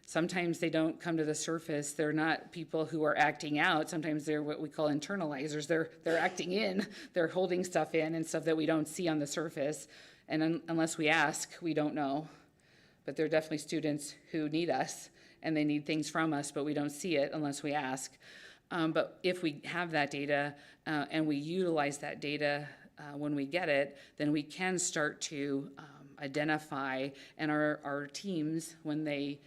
Sometimes they don't come to the surface. They're not people who are acting out. Sometimes they're what we call internalizers. They're acting in. They're holding stuff in and stuff that we don't see on the surface. And unless we ask, we don't know. But they're definitely students who need us and they need things from us, but we don't see it unless we ask. But if we have that data and we utilize that data when we get it, then we can start to identify, and our teams, when they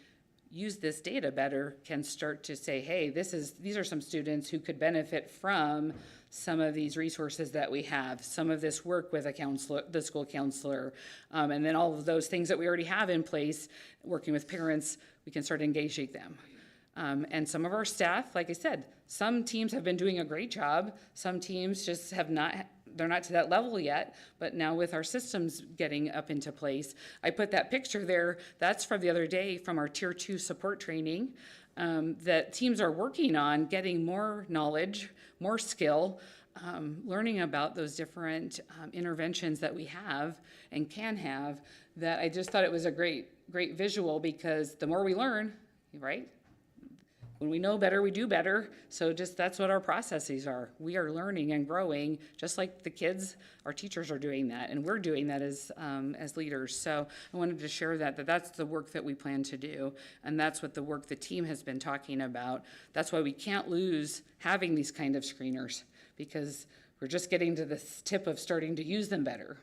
use this data better, can start to say, hey, these are some students who could benefit from some of these resources that we have, some of this work with a counselor, the school counselor, and then all of those things that we already have in place, working with parents, we can start engaging them. And some of our staff, like I said, some teams have been doing a great job. Some teams just have not, they're not to that level yet, but now with our systems getting up into place, I put that picture there, that's from the other day from our Tier 2 support training, that teams are working on getting more knowledge, more skill, learning about those different interventions that we have and can have, that I just thought it was a great visual, because the more we learn, right? When we know better, we do better. So just that's what our processes are. We are learning and growing, just like the kids, our teachers are doing that, and we're doing that as leaders. So I wanted to share that's the work that we plan to do, and that's what the work the team has been talking about. That's why we can't lose having these kind of screeners, because we're just getting to the tip of starting to use them better.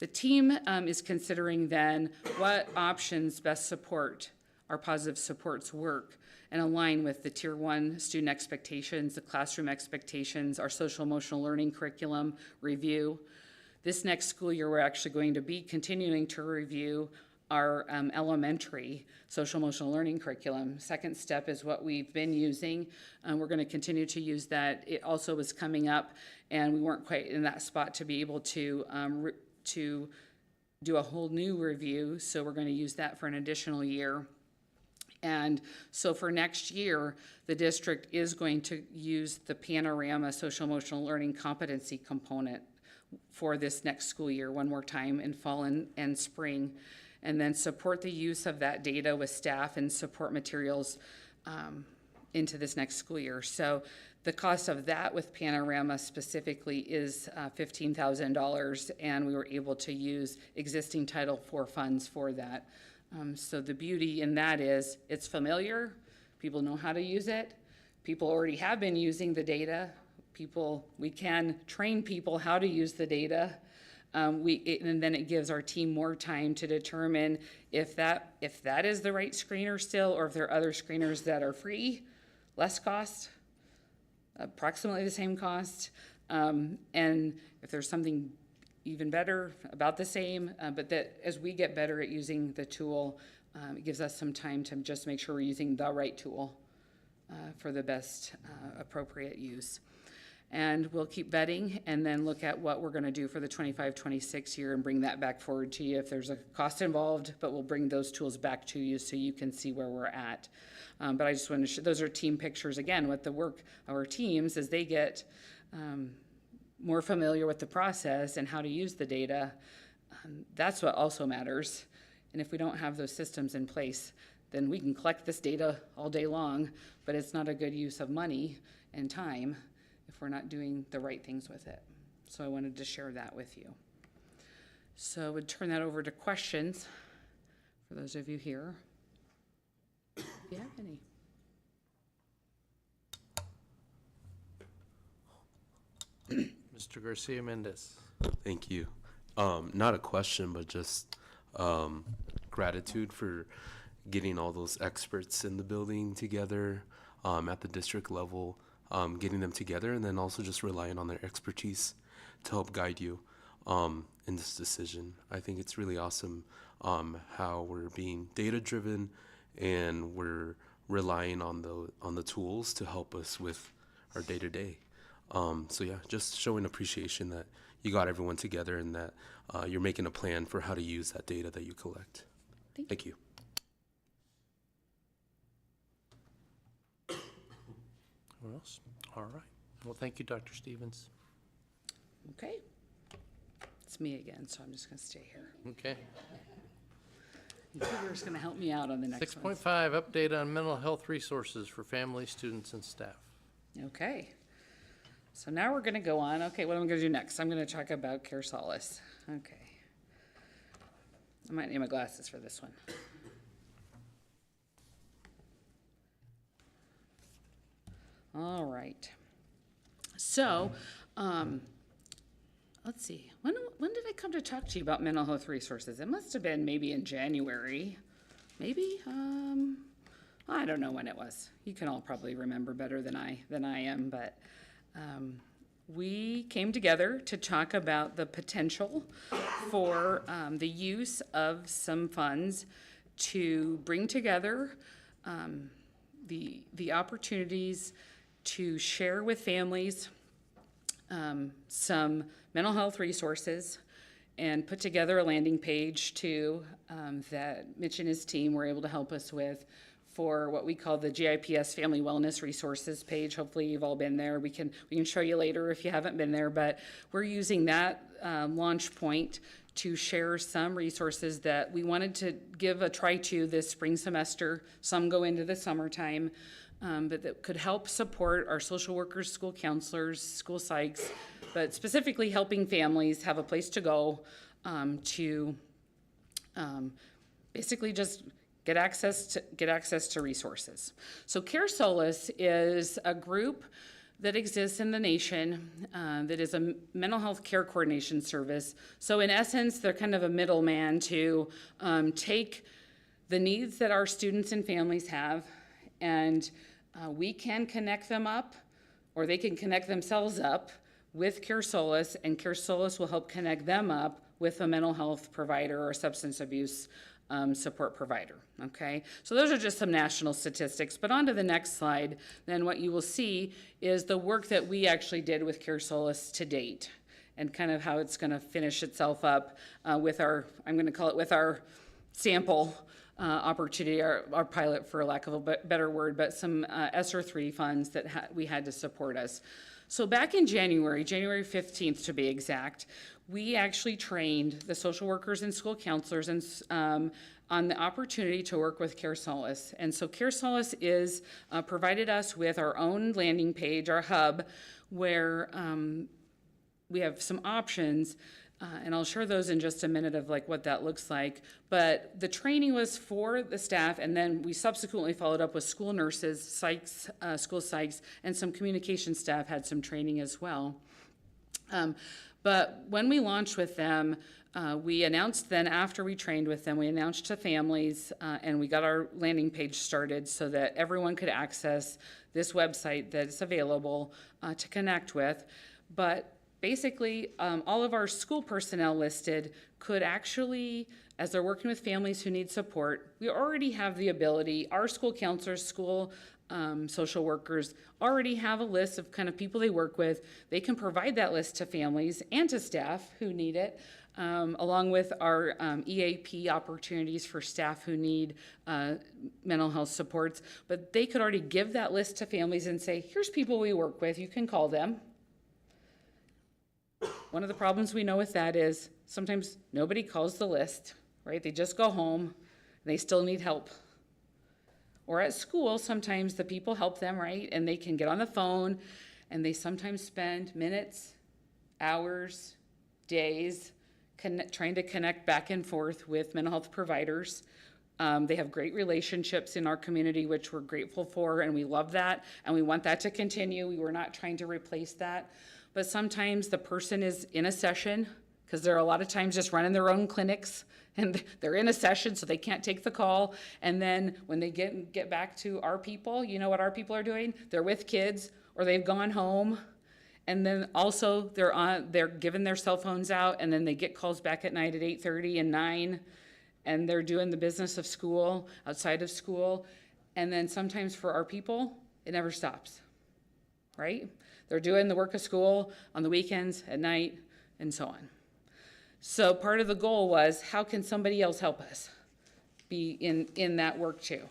The team is considering then what options best support our positive supports work and align with the Tier 1 student expectations, the classroom expectations, our social emotional learning curriculum review. This next school year, we're actually going to be continuing to review our elementary social emotional learning curriculum. Second step is what we've been using. We're going to continue to use that. It also was coming up, and we weren't quite in that spot to be able to do a whole new review, so we're going to use that for an additional year. And so for next year, the district is going to use the Panorama social emotional learning competency component for this next school year one more time in fall and spring, and then support the use of that data with staff and support materials into this next school year. So the cost of that with Panorama specifically is $15,000, and we were able to use existing Title IV funds for that. So the beauty in that is it's familiar, people know how to use it, people already have been using the data, we can train people how to use the data. And then it gives our team more time to determine if that is the right screener still, or if there are other screeners that are free, less cost, approximately the same cost, and if there's something even better, about the same, but that as we get better at using the tool, it gives us some time to just make sure we're using the right tool for the best appropriate use. And we'll keep vetting and then look at what we're going to do for the 25-26 year and bring that back forward to you if there's a cost involved, but we'll bring those tools back to you so you can see where we're at. But I just want to show, those are team pictures again with the work of our teams as they get more familiar with the process and how to use the data. That's what also matters. And if we don't have those systems in place, then we can collect this data all day long, but it's not a good use of money and time if we're not doing the right things with it. So I wanted to share that with you. So I would turn that over to questions for those of you here. Do you have any? Mr. Garcia Mendez. Thank you. Not a question, but just gratitude for getting all those experts in the building together at the district level, getting them together, and then also just relying on their expertise to help guide you in this decision. I think it's really awesome how we're being data-driven and we're relying on the tools to help us with our day-to-day. So yeah, just showing appreciation that you got everyone together and that you're making a plan for how to use that data that you collect. Thank you. What else? All right. Well, thank you, Dr. Stevens. Okay. It's me again, so I'm just going to stay here. Okay. You're just going to help me out on the next one. 6.5, update on mental health resources for families, students, and staff. Okay. So now we're going to go on. Okay, what am I going to do next? I'm going to talk about Care Solace. Okay. I might need my glasses for this one. All right. So, let's see. When did I come to talk to you about mental health resources? It must have been maybe in January. Maybe? I don't know when it was. You can all probably remember better than I am, but we came together to talk about the potential for the use of some funds to bring together the opportunities to share with families some mental health resources and put together a landing page too that Mitch and his team were able to help us with for what we call the GIPS Family Wellness Resources page. Hopefully you've all been there. We can show you later if you haven't been there, but we're using that launch point to share some resources that we wanted to give a try to this spring semester. Some go into the summertime, but that could help support our social workers, school counselors, school psychs, but specifically helping families have a place to go to basically just get access to resources. So Care Solace is a group that exists in the nation that is a mental health care coordination service. So in essence, they're kind of a middleman to take the needs that our students and families have, and we can connect them up, or they can connect themselves up with Care Solace, and Care Solace will help connect them up with a mental health provider or substance abuse support provider, okay? So those are just some national statistics, but on to the next slide, then what you will see is the work that we actually did with Care Solace to date, and kind of how it's gonna finish itself up with our, I'm gonna call it with our sample opportunity, our pilot for lack of a better word, but some ESSER 3 funds that we had to support us. So back in January 15th to be exact, we actually trained the social workers and school counselors and on the opportunity to work with Care Solace. And so Care Solace is provided us with our own landing page, our hub, where we have some options, and I'll share those in just a minute of like what that looks like. But the training was for the staff, and then we subsequently followed up with school nurses, psychs, school psychs, and some communication staff had some training as well. But when we launched with them, we announced then after we trained with them, we announced to families and we got our landing page started so that everyone could access this website that's available to connect with. But basically, all of our school personnel listed could actually, as they're working with families who need support, we already have the ability, our school counselors, school social workers already have a list of kind of people they work with. They can provide that list to families and to staff who need it, along with our EAP opportunities for staff who need mental health supports. But they could already give that list to families and say, here's people we work with, you can call them. One of the problems we know with that is sometimes nobody calls the list, right? They just go home, and they still need help. Or at school, sometimes the people help them, right? And they can get on the phone, and they sometimes spend minutes, hours, days, trying to connect back and forth with mental health providers. They have great relationships in our community, which we're grateful for, and we love that, and we want that to continue. We were not trying to replace that. But sometimes the person is in a session, because they're a lot of times just running their own clinics, and they're in a session, so they can't take the call. And then when they get back to our people, you know what our people are doing? They're with kids, or they've gone home. And then also they're giving their cell phones out, and then they get calls back at night at 8:30 and 9, and they're doing the business of school, outside of school. And then sometimes for our people, it never stops, right? They're doing the work of school on the weekends, at night, and so on. So part of the goal was, how can somebody else help us be in that work too?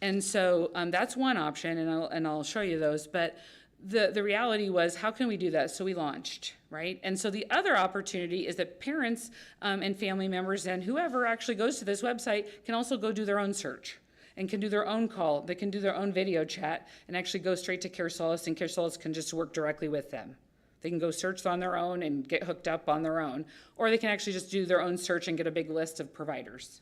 And so that's one option, and I'll show you those. But the reality was, how can we do that? So we launched, right? And so the other opportunity is that parents and family members and whoever actually goes to this website can also go do their own search and can do their own call. They can do their own video chat and actually go straight to Care Solace, and Care Solace can just work directly with them. They can go search on their own and get hooked up on their own, or they can actually just do their own search and get a big list of providers.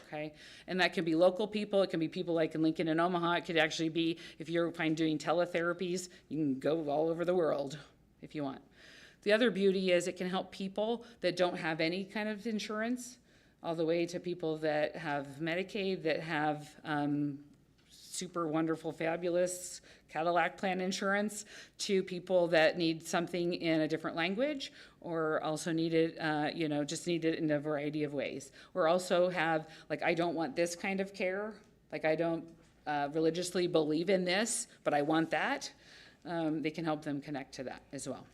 Okay, and that can be local people. It can be people like in Lincoln and Omaha. It could actually be, if you're fine doing teletherapies, you can go all over the world if you want. The other beauty is it can help people that don't have any kind of insurance, all the way to people that have Medicaid, that have super wonderful, fabulous Cadillac plan insurance, to people that need something in a different language, or also need it, just need it in a variety of ways. Or also have, like, I don't want this kind of care, like I don't religiously believe in this, but I want that. They can help them connect to that as well.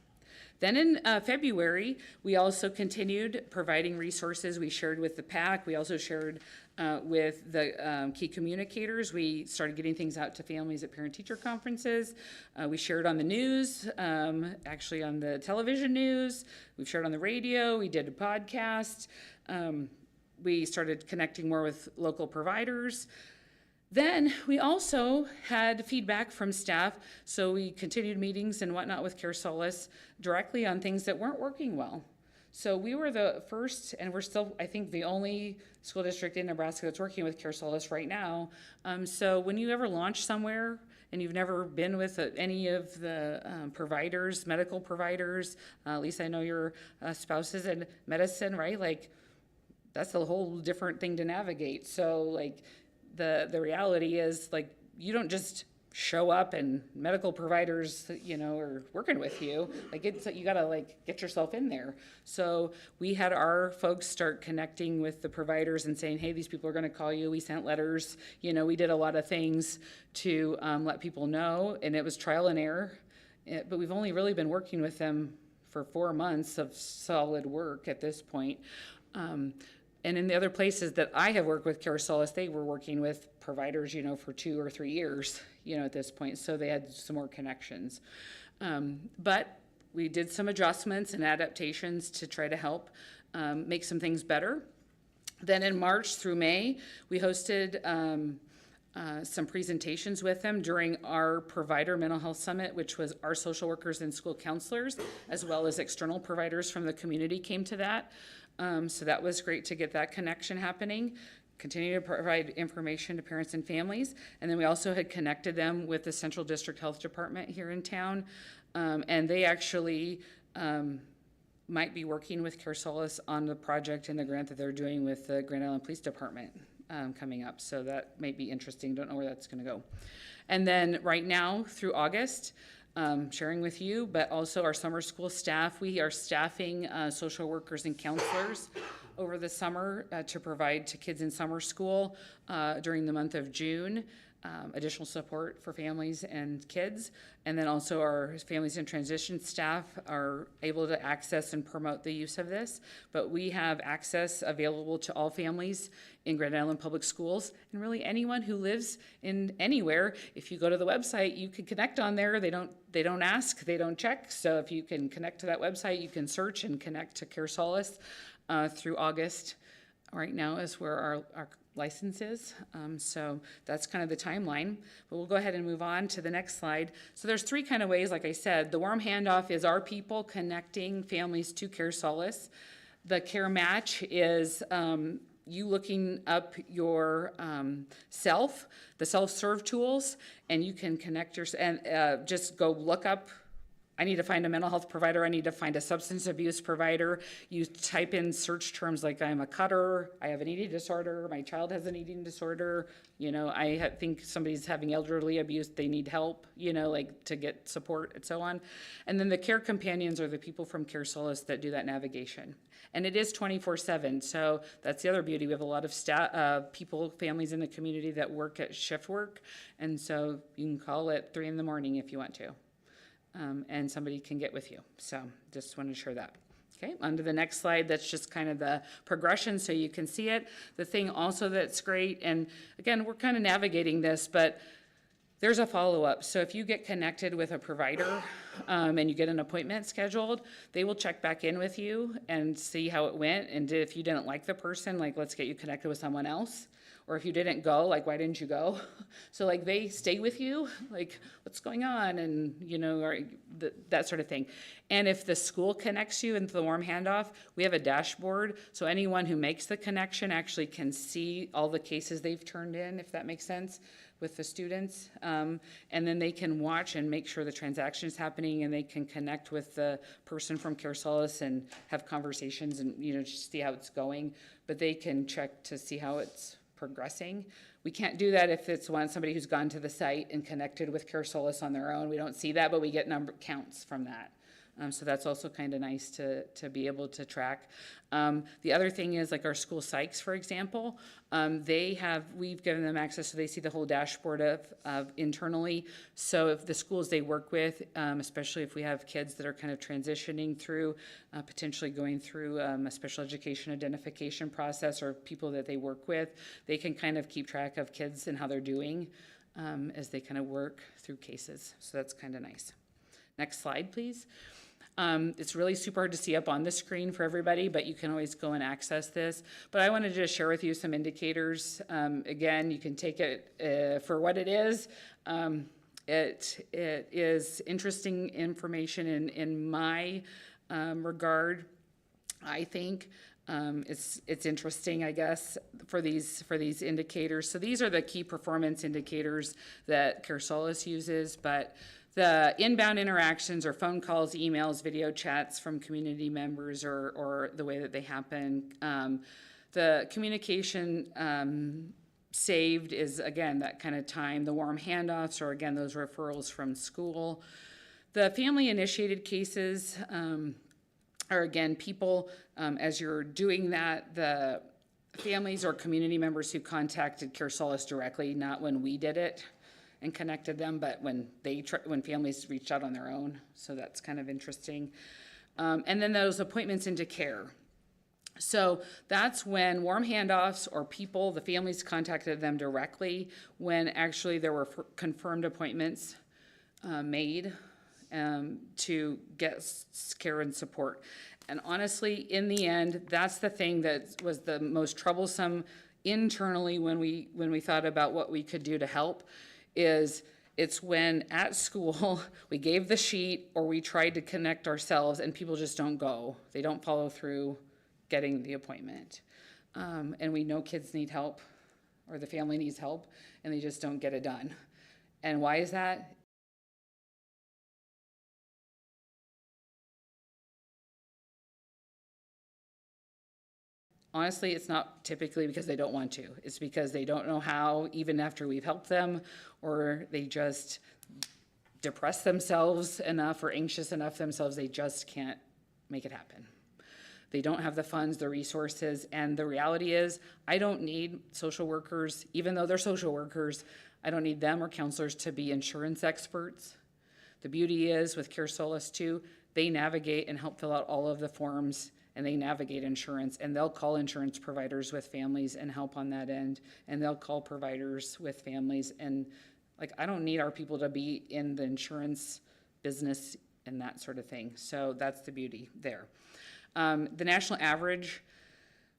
Then in February, we also continued providing resources. We shared with the PAC. We also shared with the key communicators. We started getting things out to families at parent-teacher conferences. We shared on the news, actually on the television news. We've shared on the radio. We did a podcast. We started connecting more with local providers. Then we also had feedback from staff, so we continued meetings and whatnot with Care Solace directly on things that weren't working well. So we were the first, and we're still, I think, the only school district in Nebraska that's working with Care Solace right now. So when you ever launch somewhere and you've never been with any of the providers, medical providers, at least I know your spouses in medicine, right? Like, that's a whole different thing to navigate. So, like, the reality is, like, you don't just show up and medical providers, are working with you. Like, you gotta, like, get yourself in there. So we had our folks start connecting with the providers and saying, hey, these people are gonna call you. We sent letters, we did a lot of things to let people know, and it was trial and error. But we've only really been working with them for 4 months of solid work at this point. And in the other places that I have worked with Care Solace, they were working with providers, for 2 or 3 years, at this point. So they had some more connections. But we did some adjustments and adaptations to try to help make some things better. Then in March through May, we hosted some presentations with them during our provider mental health summit, which was our social workers and school counselors, as well as external providers from the community came to that. So that was great to get that connection happening. Continue to provide information to parents and families. And then we also had connected them with the Central District Health Department here in town. And they actually might be working with Care Solace on the project and the grant that they're doing with the Grand Island Police Department coming up. So that may be interesting. Don't know where that's going to go. And then right now through August, sharing with you, but also our summer school staff, we are staffing social workers and counselors over the summer to provide to kids in summer school during the month of June. Additional support for families and kids. And then also our families in transition staff are able to access and promote the use of this. But we have access available to all families in Grand Island Public Schools, and really anyone who lives in anywhere. If you go to the website, you can connect on there. They don't ask, they don't check. So if you can connect to that website, you can search and connect to Care Solace through August. Right now is where our license is. So that's kind of the timeline, but we'll go ahead and move on to the next slide. So there's three kind of ways, like I said. The warm handoff is our people connecting families to Care Solace. The Care Match is you looking up your the self-serve tools, and you can connect and just go look up, I need to find a mental health provider, I need to find a substance abuse provider. You type in search terms like I'm a cutter, I have an eating disorder, my child has an eating disorder, I think somebody's having elderly abuse, they need help, like to get support and so on. And then the care companions are the people from Care Solace that do that navigation. And it is 24/7, so that's the other beauty. We have a lot of people, families in the community that work at shift work, and so you can call at 3 in the morning if you want to. And somebody can get with you. So just want to share that. Okay, on to the next slide. That's just kind of the progression so you can see it. The thing also that's great, and again, we're kind of navigating this, but there's a follow-up. So if you get connected with a provider and you get an appointment scheduled, they will check back in with you and see how it went. And if you didn't like the person, like let's get you connected with someone else. Or if you didn't go, like, why didn't you go? So, like, they stay with you, like, what's going on? And, or that sort of thing. And if the school connects you into the warm handoff, we have a dashboard. So anyone who makes the connection actually can see all the cases they've turned in, if that makes sense, with the students. And then they can watch and make sure the transaction is happening, and they can connect with the person from Care Solace and have conversations and, just see how it's going. But they can check to see how it's progressing. We can't do that if it's somebody who's gone to the site and connected with Care Solace on their own. We don't see that, but we get counts from that. So that's also kind of nice to be able to track. The other thing is like our school psychs, for example, we've given them access so they see the whole dashboard of internally. So if the schools they work with, especially if we have kids that are kind of transitioning through, potentially going through a special education identification process, or people that they work with, they can kind of keep track of kids and how they're doing as they kind of work through cases. So that's kind of nice. Next slide, please. It's really super hard to see up on the screen for everybody, but you can always go and access this. But I wanted to just share with you some indicators. Again, you can take it for what it is. It is interesting information in my regard. I think it's interesting, I guess, for these indicators. So these are the key performance indicators that Care Solace uses, but the inbound interactions or phone calls, emails, video chats from community members, or the way that they happen. The communication saved is, again, that kind of time. The warm handoffs are, again, those referrals from school. The family-initiated cases are, again, people, as you're doing that, the families or community members who contacted Care Solace directly, not when we did it and connected them, but when families reached out on their own. So that's kind of interesting. And then those appointments into care. So that's when warm handoffs or the families contacted them directly, when actually there were confirmed appointments made to get care and support. And honestly, in the end, that's the thing that was the most troublesome internally when we thought about what we could do to help, is it's when at school we gave the sheet or we tried to connect ourselves and people just don't go. They don't follow through getting the appointment. And we know kids need help or the family needs help and they just don't get it done. And why is that? Honestly, it's not typically because they don't want to. It's because they don't know how, even after we've helped them, or they just depress themselves enough or anxious enough themselves, they just can't make it happen. They don't have the funds, the resources, and the reality is, I don't need social workers, even though they're social workers, I don't need them or counselors to be insurance experts. The beauty is, with Care Solace too, they navigate and help fill out all of the forms, and they navigate insurance, and they'll call insurance providers with families and help on that end, and they'll call providers with families, and like, I don't need our people to be in the insurance business and that sort of thing. So that's the beauty there. The national average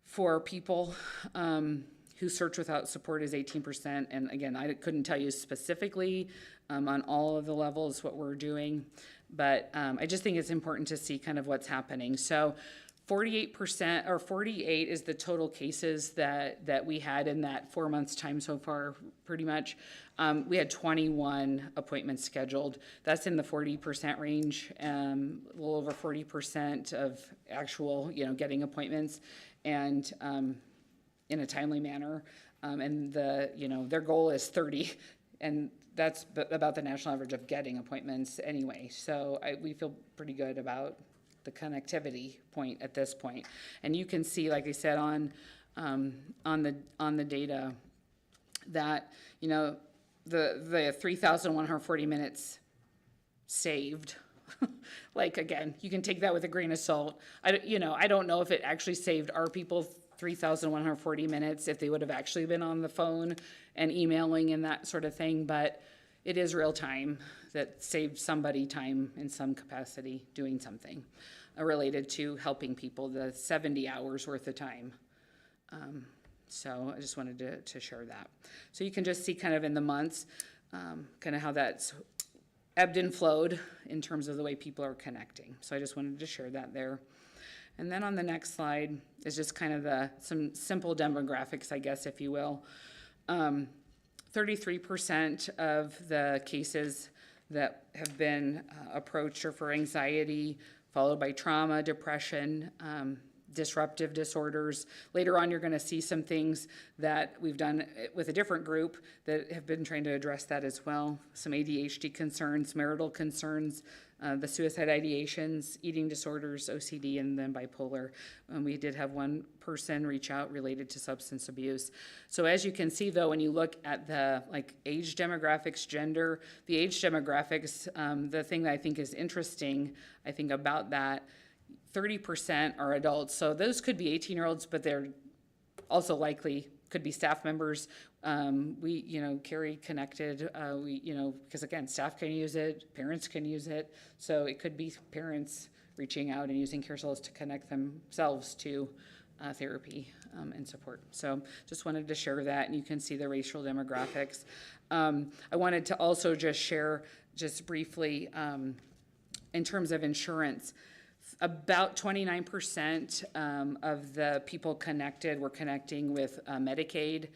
for people who search without support is 18%. And again, I couldn't tell you specifically on all of the levels what we're doing, but I just think it's important to see kind of what's happening. So 48% or 48 is the total cases that we had in that 4 months time so far, pretty much. We had 21 appointments scheduled. That's in the 40% range, a little over 40% of actual, getting appointments and in a timely manner. And their goal is 30, and that's about the national average of getting appointments anyway. So we feel pretty good about the connectivity point at this point. And you can see, like I said, on the data that, the 3,140 minutes saved, like, again, you can take that with a grain of salt. I don't know if it actually saved our people 3,140 minutes, if they would have actually been on the phone and emailing and that sort of thing, but it is real time that saved somebody time in some capacity doing something related to helping people, the 70 hours worth of time. So I just wanted to share that. So you can just see kind of in the months, kind of how that's ebbed and flowed in terms of the way people are connecting. So I just wanted to share that there. And then on the next slide is just kind of some simple demographics, I guess, if you will. 33% of the cases that have been approached are for anxiety, followed by trauma, depression, disruptive disorders. Later on, you're going to see some things that we've done with a different group that have been trying to address that as well. Some ADHD concerns, marital concerns, the suicide ideations, eating disorders, OCD, and then bipolar. We did have one person reach out related to substance abuse. So as you can see, though, when you look at the age demographics, gender, the age demographics, the thing that I think is interesting, I think about that, 30% are adults. So those could be 18-year-olds, but they're also likely could be staff members. We, Carrie connected, because again, staff can use it, parents can use it. So it could be parents reaching out and using Care Solace to connect themselves to therapy and support. So just wanted to share that, and you can see the racial demographics. I wanted to also just share, just briefly, in terms of insurance, about 29% of the people connected were connecting with Medicaid.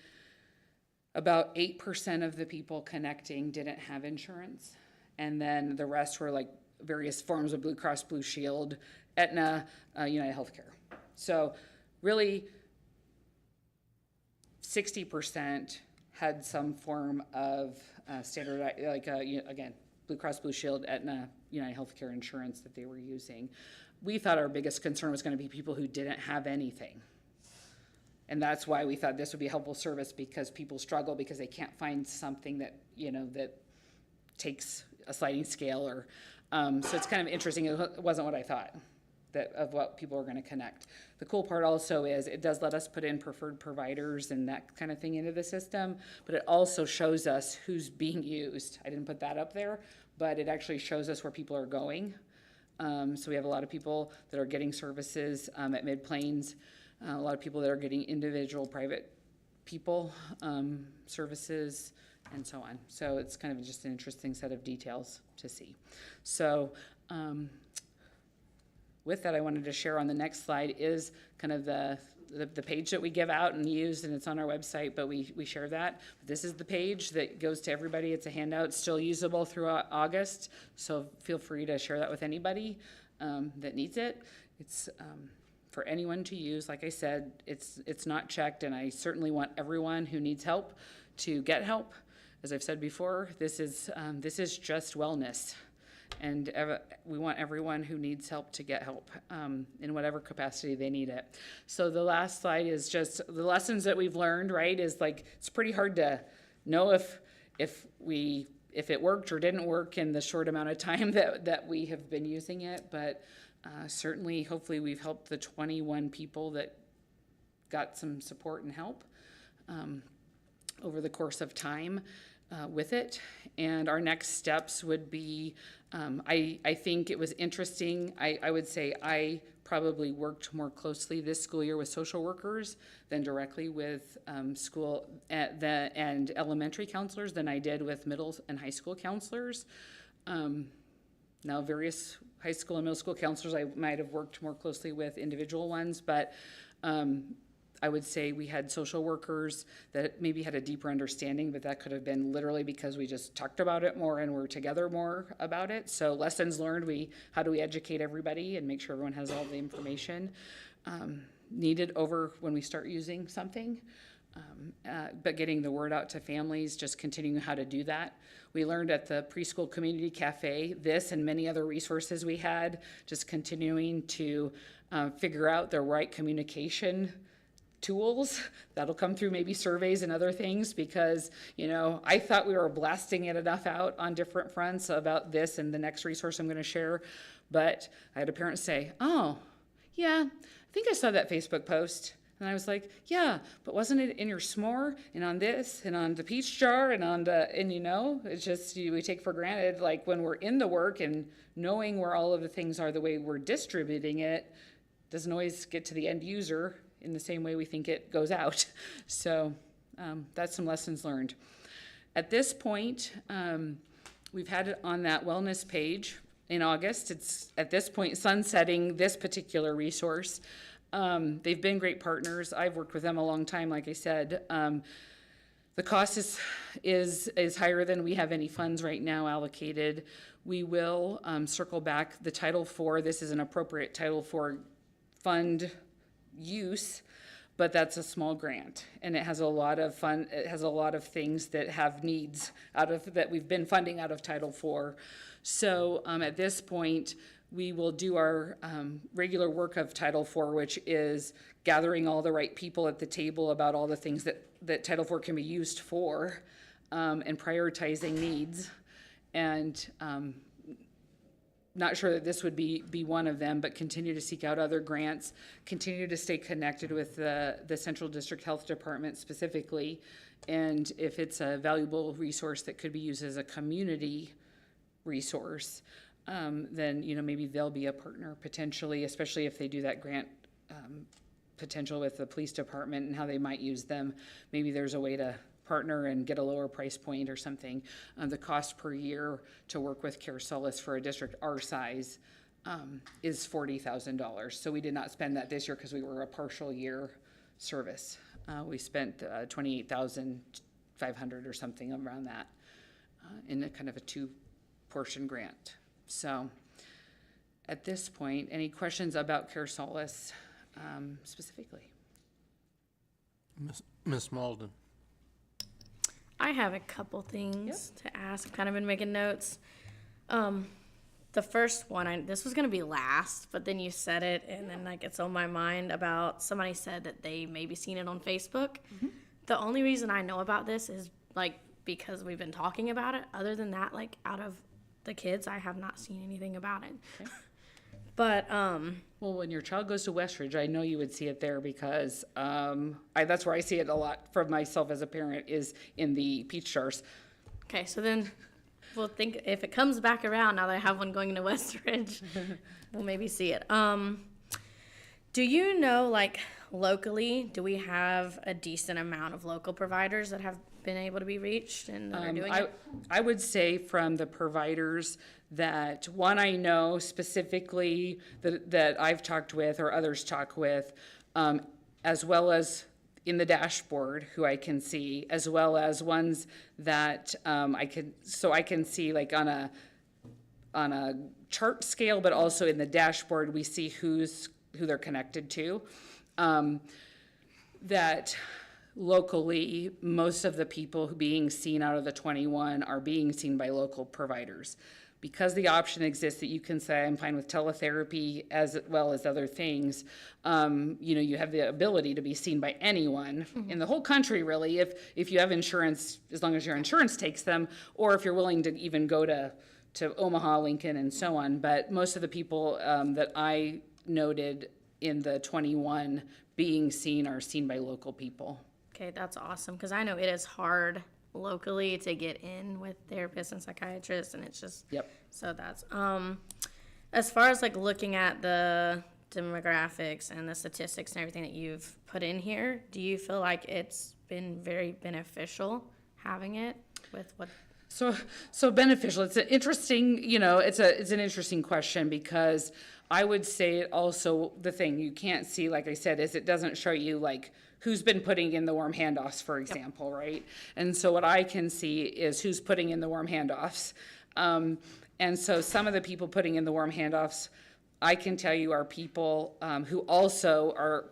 About 8% of the people connecting didn't have insurance. And then the rest were like various forms of Blue Cross Blue Shield, Aetna, United Healthcare. So really 60% had some form of standard, again, Blue Cross Blue Shield, Aetna, United Healthcare insurance that they were using. We thought our biggest concern was going to be people who didn't have anything. And that's why we thought this would be a helpful service, because people struggle because they can't find something that, that takes a sliding scale or, so it's kind of interesting. It wasn't what I thought of what people are going to connect. The cool part also is it does let us put in preferred providers and that kind of thing into the system, but it also shows us who's being used. I didn't put that up there, but it actually shows us where people are going. So we have a lot of people that are getting services at Mid-Plains, a lot of people that are getting individual private people services, and so on. So it's kind of just an interesting set of details to see. So with that, I wanted to share on the next slide is kind of the page that we give out and use, and it's on our website, but we share that. This is the page that goes to everybody. It's a handout, still usable throughout August, so feel free to share that with anybody that needs it. It's for anyone to use. Like I said, it's not checked, and I certainly want everyone who needs help to get help. As I've said before, this is just wellness. And we want everyone who needs help to get help in whatever capacity they need it. So the last slide is just the lessons that we've learned, right? Is like, it's pretty hard to know if it worked or didn't work in the short amount of time that we have been using it. But certainly, hopefully we've helped the 21 people that got some support and help over the course of time with it. And our next steps would be, I think it was interesting. I would say I probably worked more closely this school year with social workers than directly with school and elementary counselors than I did with middle and high school counselors. Now, various high school and middle school counselors, I might have worked more closely with individual ones, but I would say we had social workers that maybe had a deeper understanding, but that could have been literally because we just talked about it more and were together more about it. So lessons learned, how do we educate everybody and make sure everyone has all the information needed over when we start using something. But getting the word out to families, just continuing how to do that. We learned at the Preschool Community Cafe this and many other resources we had, just continuing to figure out the right communication tools. That'll come through maybe surveys and other things, because I thought we were blasting it enough out on different fronts about this and the next resource I'm going to share, but I had a parent say, "Oh yeah, I think I saw that Facebook post." And I was like, "Yeah, but wasn't it in your s'more and on this and on the peach jar and on the," and it's just, we take for granted, like when we're in the work and knowing where all of the things are, the way we're distributing it doesn't always get to the end user in the same way we think it goes out. So that's some lessons learned. At this point, we've had it on that wellness page in August. It's at this point sunsetting this particular resource. They've been great partners. I've worked with them a long time, like I said. The cost is higher than we have any funds right now allocated. We will circle back. The Title IV, this is an appropriate Title IV fund use, but that's a small grant, and it has a lot of fun. It has a lot of things that have needs that we've been funding out of Title IV. So at this point, we will do our regular work of Title IV, which is gathering all the right people at the table about all the things that Title IV can be used for, and prioritizing needs. And not sure that this would be one of them, but continue to seek out other grants, continue to stay connected with the Central District Health Department specifically, and if it's a valuable resource that could be used as a community resource, then maybe they'll be a partner potentially, especially if they do that grant potential with the police department and how they might use them. Maybe there's a way to partner and get a lower price point or something. The cost per year to work with Care Solace for a district our size is $40,000. So we did not spend that this year because we were a partial year service. We spent $28,500 or something around that in a kind of a 2-portion grant. So at this point, any questions about Care Solace specifically? Ms. Malden. I have a couple things to ask. I've kind of been making notes. The first one, this was going to be last, but then you said it, and then it's on my mind about somebody said that they maybe seen it on Facebook. Mm-hmm. The only reason I know about this is because we've been talking about it. Other than that, out of the kids, I have not seen anything about it. Okay. But well, when your child goes to Westridge, I know you would see it there because that's where I see it a lot from myself as a parent, is in the peach jars. Okay, so then we'll think if it comes back around now that I have one going to Westridge, we'll maybe see it. Do you know, like, locally, do we have a decent amount of local providers that have been able to be reached and that are doing it? I would say from the providers that, one, I know specifically that I've talked with or others talk with, as well as in the dashboard who I can see, as well as ones that I can see like on a chart scale, but also in the dashboard we see who they're connected to. That locally, most of the people being seen out of the 21 are being seen by local providers. Because the option exists that you can say, I'm fine with teletherapy as well as other things, you have the ability to be seen by anyone in the whole country, really, if you have insurance, as long as your insurance takes them, or if you're willing to even go to Omaha, Lincoln, and so on. But most of the people that I noted in the 21 being seen are seen by local people. Okay, that's awesome, because I know it is hard locally to get in with therapists and psychiatrists, and it's just, Yep. so that's, as far as like looking at the demographics and the statistics and everything that you've put in here, do you feel like it's been very beneficial having it with what? So beneficial. It's an interesting, it's an interesting question, because I would say also the thing you can't see, like I said, is it doesn't show you like who's been putting in the warm handoffs, for example, right? And so what I can see is who's putting in the warm handoffs. And so some of the people putting in the warm handoffs, I can tell you are people who also are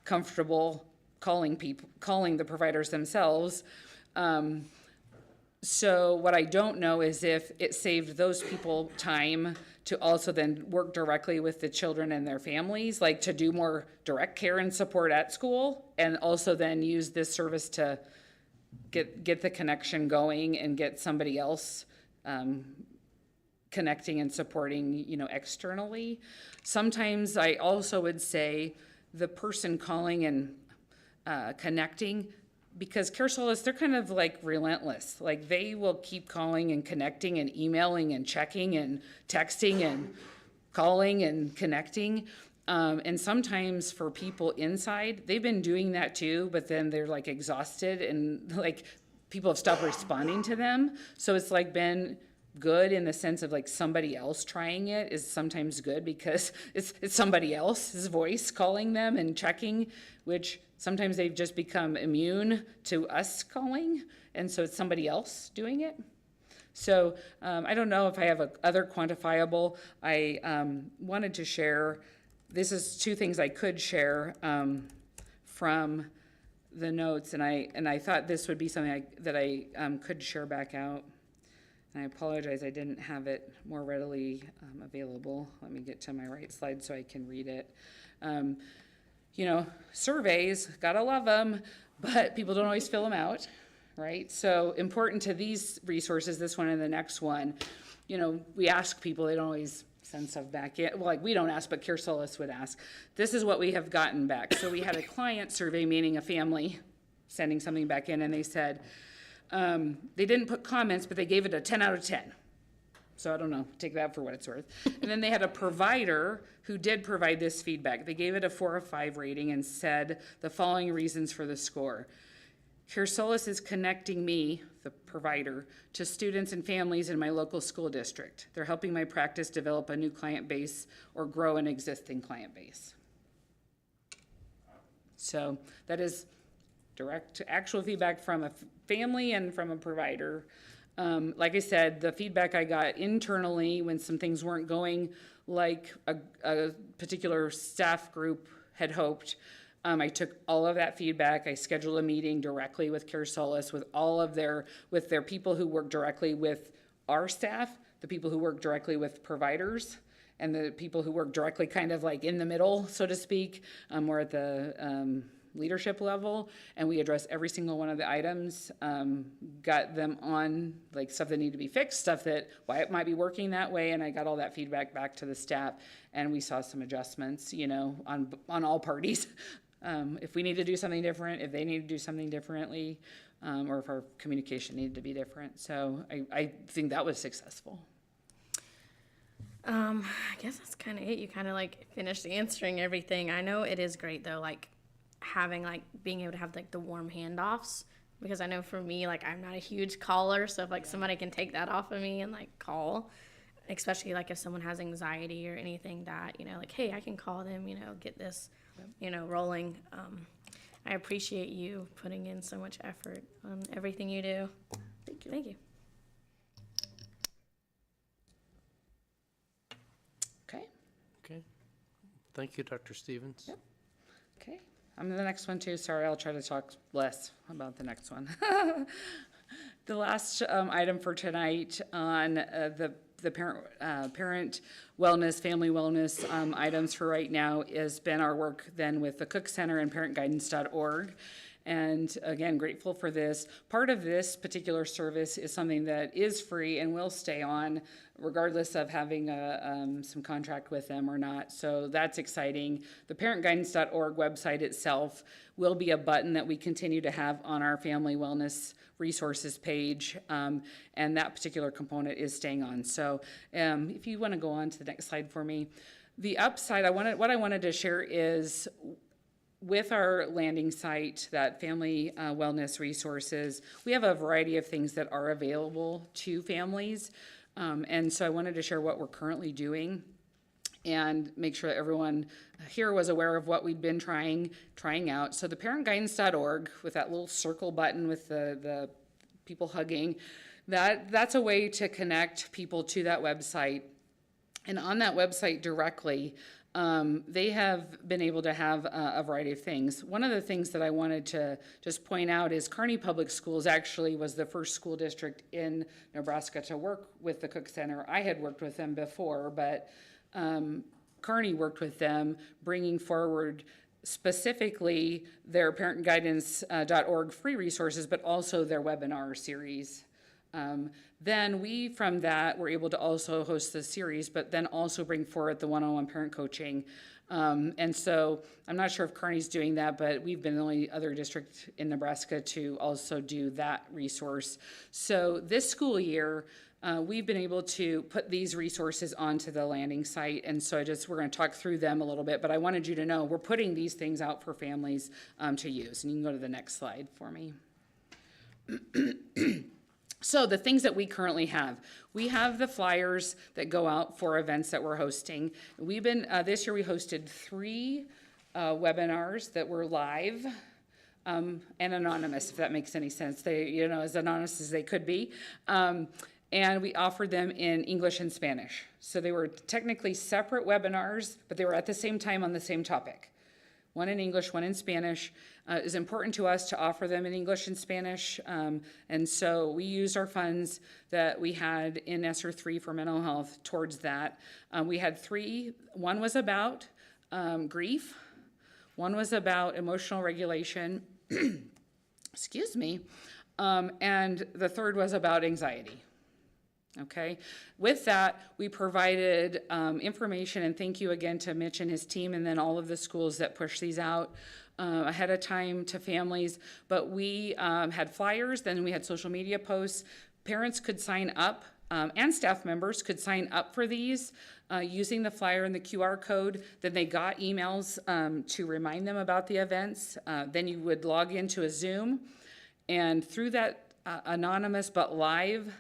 comfortable calling the providers themselves. So what I don't know is if it saved those people time to also then work directly with the children and their families, like to do more direct care and support at school, and also then use this service to get the connection going and get somebody else connecting and supporting, externally. Sometimes I also would say the person calling and connecting, because Care Solace, they're kind of like relentless. Like they will keep calling and connecting and emailing and checking and texting and calling and connecting. And sometimes for people inside, they've been doing that too, but then they're like exhausted and like people have stopped responding to them. So it's like been good in the sense of like somebody else trying it is sometimes good, because it's somebody else's voice calling them and checking, which sometimes they've just become immune to us calling, and so it's somebody else doing it. So I don't know if I have other quantifiable. I wanted to share, this is two things I could share from the notes, and I thought this would be something that I could share back out. And I apologize, I didn't have it more readily available. Let me get to my right slide so I can read it. Surveys, gotta love them, but people don't always fill them out, right? So important to these resources, this one and the next one, we ask people, they don't always send stuff back in. Well, like we don't ask, but Care Solace would ask. This is what we have gotten back. So we had a client survey, meaning a family sending something back in, and they said, they didn't put comments, but they gave it a 10 out of 10. So I don't know, take that for what it's worth. And then they had a provider who did provide this feedback. They gave it a 4 or 5 rating and said the following reasons for the score. Care Solace is connecting me, the provider, to students and families in my local school district. They're helping my practice develop a new client base or grow an existing client base. So that is direct actual feedback from a family and from a provider. Like I said, the feedback I got internally when some things weren't going like a particular staff group had hoped, I took all of that feedback. I scheduled a meeting directly with Care Solace with with their people who work directly with our staff, the people who work directly with providers, and the people who work directly kind of like in the middle, so to speak. We're at the leadership level, and we address every single one of the items, got them on like stuff that need to be fixed, stuff that why it might be working that way, and I got all that feedback back to the staff, and we saw some adjustments, on all parties. If we need to do something different, if they need to do something differently, or if our communication needed to be different. So I think that was successful. I guess that's kind of it. You kind of like finished answering everything. I know it is great though, like having like being able to have like the warm handoffs, because I know for me, like I'm not a huge caller, so if like somebody can take that off of me and like call, especially like if someone has anxiety or anything that, you know, like, hey, I can call them, you know, get this, you know, rolling. I appreciate you putting in so much effort on everything you do. Thank you. Thank you. Okay. Okay. Thank you, Dr. Stevens. Yep. Okay. I'm the next one too. Sorry, I'll try to talk less about the next one. The last item for tonight on the parent wellness, family wellness items for right now has been our work then with the Cook Center and parentguidance.org. And again, grateful for this. Part of this particular service is something that is free and will stay on regardless of having some contract with them or not. So that's exciting. The parentguidance.org website itself will be a button that we continue to have on our family wellness resources page, and that particular component is staying on. So if you want to go on to the next slide for me. The upside, what I wanted to share is with our landing site, that family wellness resources, we have a variety of things that are available to families. And so I wanted to share what we're currently doing and make sure that everyone here was aware of what we'd been trying out. So the parentguidance.org with that little circle button with the people hugging, that's a way to connect people to that website. And on that website directly, they have been able to have a variety of things. One of the things that I wanted to just point out is Kearney Public Schools actually was the first school district in Nebraska to work with the Cook Center. I had worked with them before, but Kearney worked with them, bringing forward specifically their parentguidance.org free resources, but also their webinar series. Then we, from that, were able to also host the series, but then also bring forward the one-on-one parent coaching. And so I'm not sure if Kearney's doing that, but we've been the only other district in Nebraska to also do that resource. So this school year, we've been able to put these resources onto the landing site. And so we're going to talk through them a little bit, but I wanted you to know we're putting these things out for families to use. And you can go to the next slide for me. So the things that we currently have, we have the flyers that go out for events that we're hosting. We've been, this year we hosted 3 webinars that were live and anonymous, if that makes any sense. They, you know, as anonymous as they could be. And we offered them in English and Spanish. So they were technically separate webinars, but they were at the same time on the same topic. One in English, one in Spanish. It was important to us to offer them in English and Spanish. And so we used our funds that we had in ESSER 3 for mental health towards that. We had 3. One was about grief. One was about emotional regulation. Excuse me. And the third was about anxiety. Okay, with that, we provided information, and thank you again to Mitch and his team, and then all of the schools that push these out ahead of time to families. But we had flyers, then we had social media posts. Parents could sign up, and staff members could sign up for these using the flyer and the QR code. Then they got emails to remind them about the events. Then you would log into a Zoom, and through that anonymous but live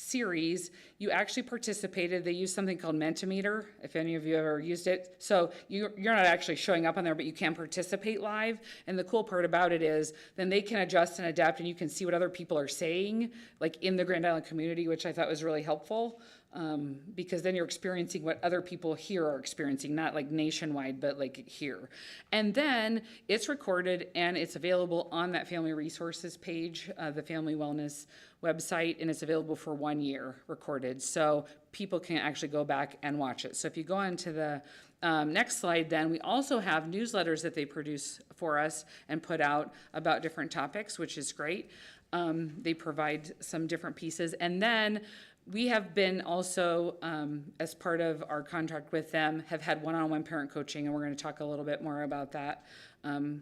series, you actually participated. They used something called Mentimeter, if any of you ever used it. So you're not actually showing up on there, but you can participate live. And the cool part about it is then they can adjust and adapt, and you can see what other people are saying, like in the Grand Island community, which I thought was really helpful. Because then you're experiencing what other people here are experiencing, not like nationwide, but like here. And then it's recorded and it's available on that family resources page, the family wellness website, and it's available for 1 year recorded. So people can actually go back and watch it. So if you go on to the next slide, then we also have newsletters that they produce for us and put out about different topics, which is great. They provide some different pieces. And then we have been also, as part of our contract with them, have had one-on-one parent coaching, and we're going to talk a little bit more about that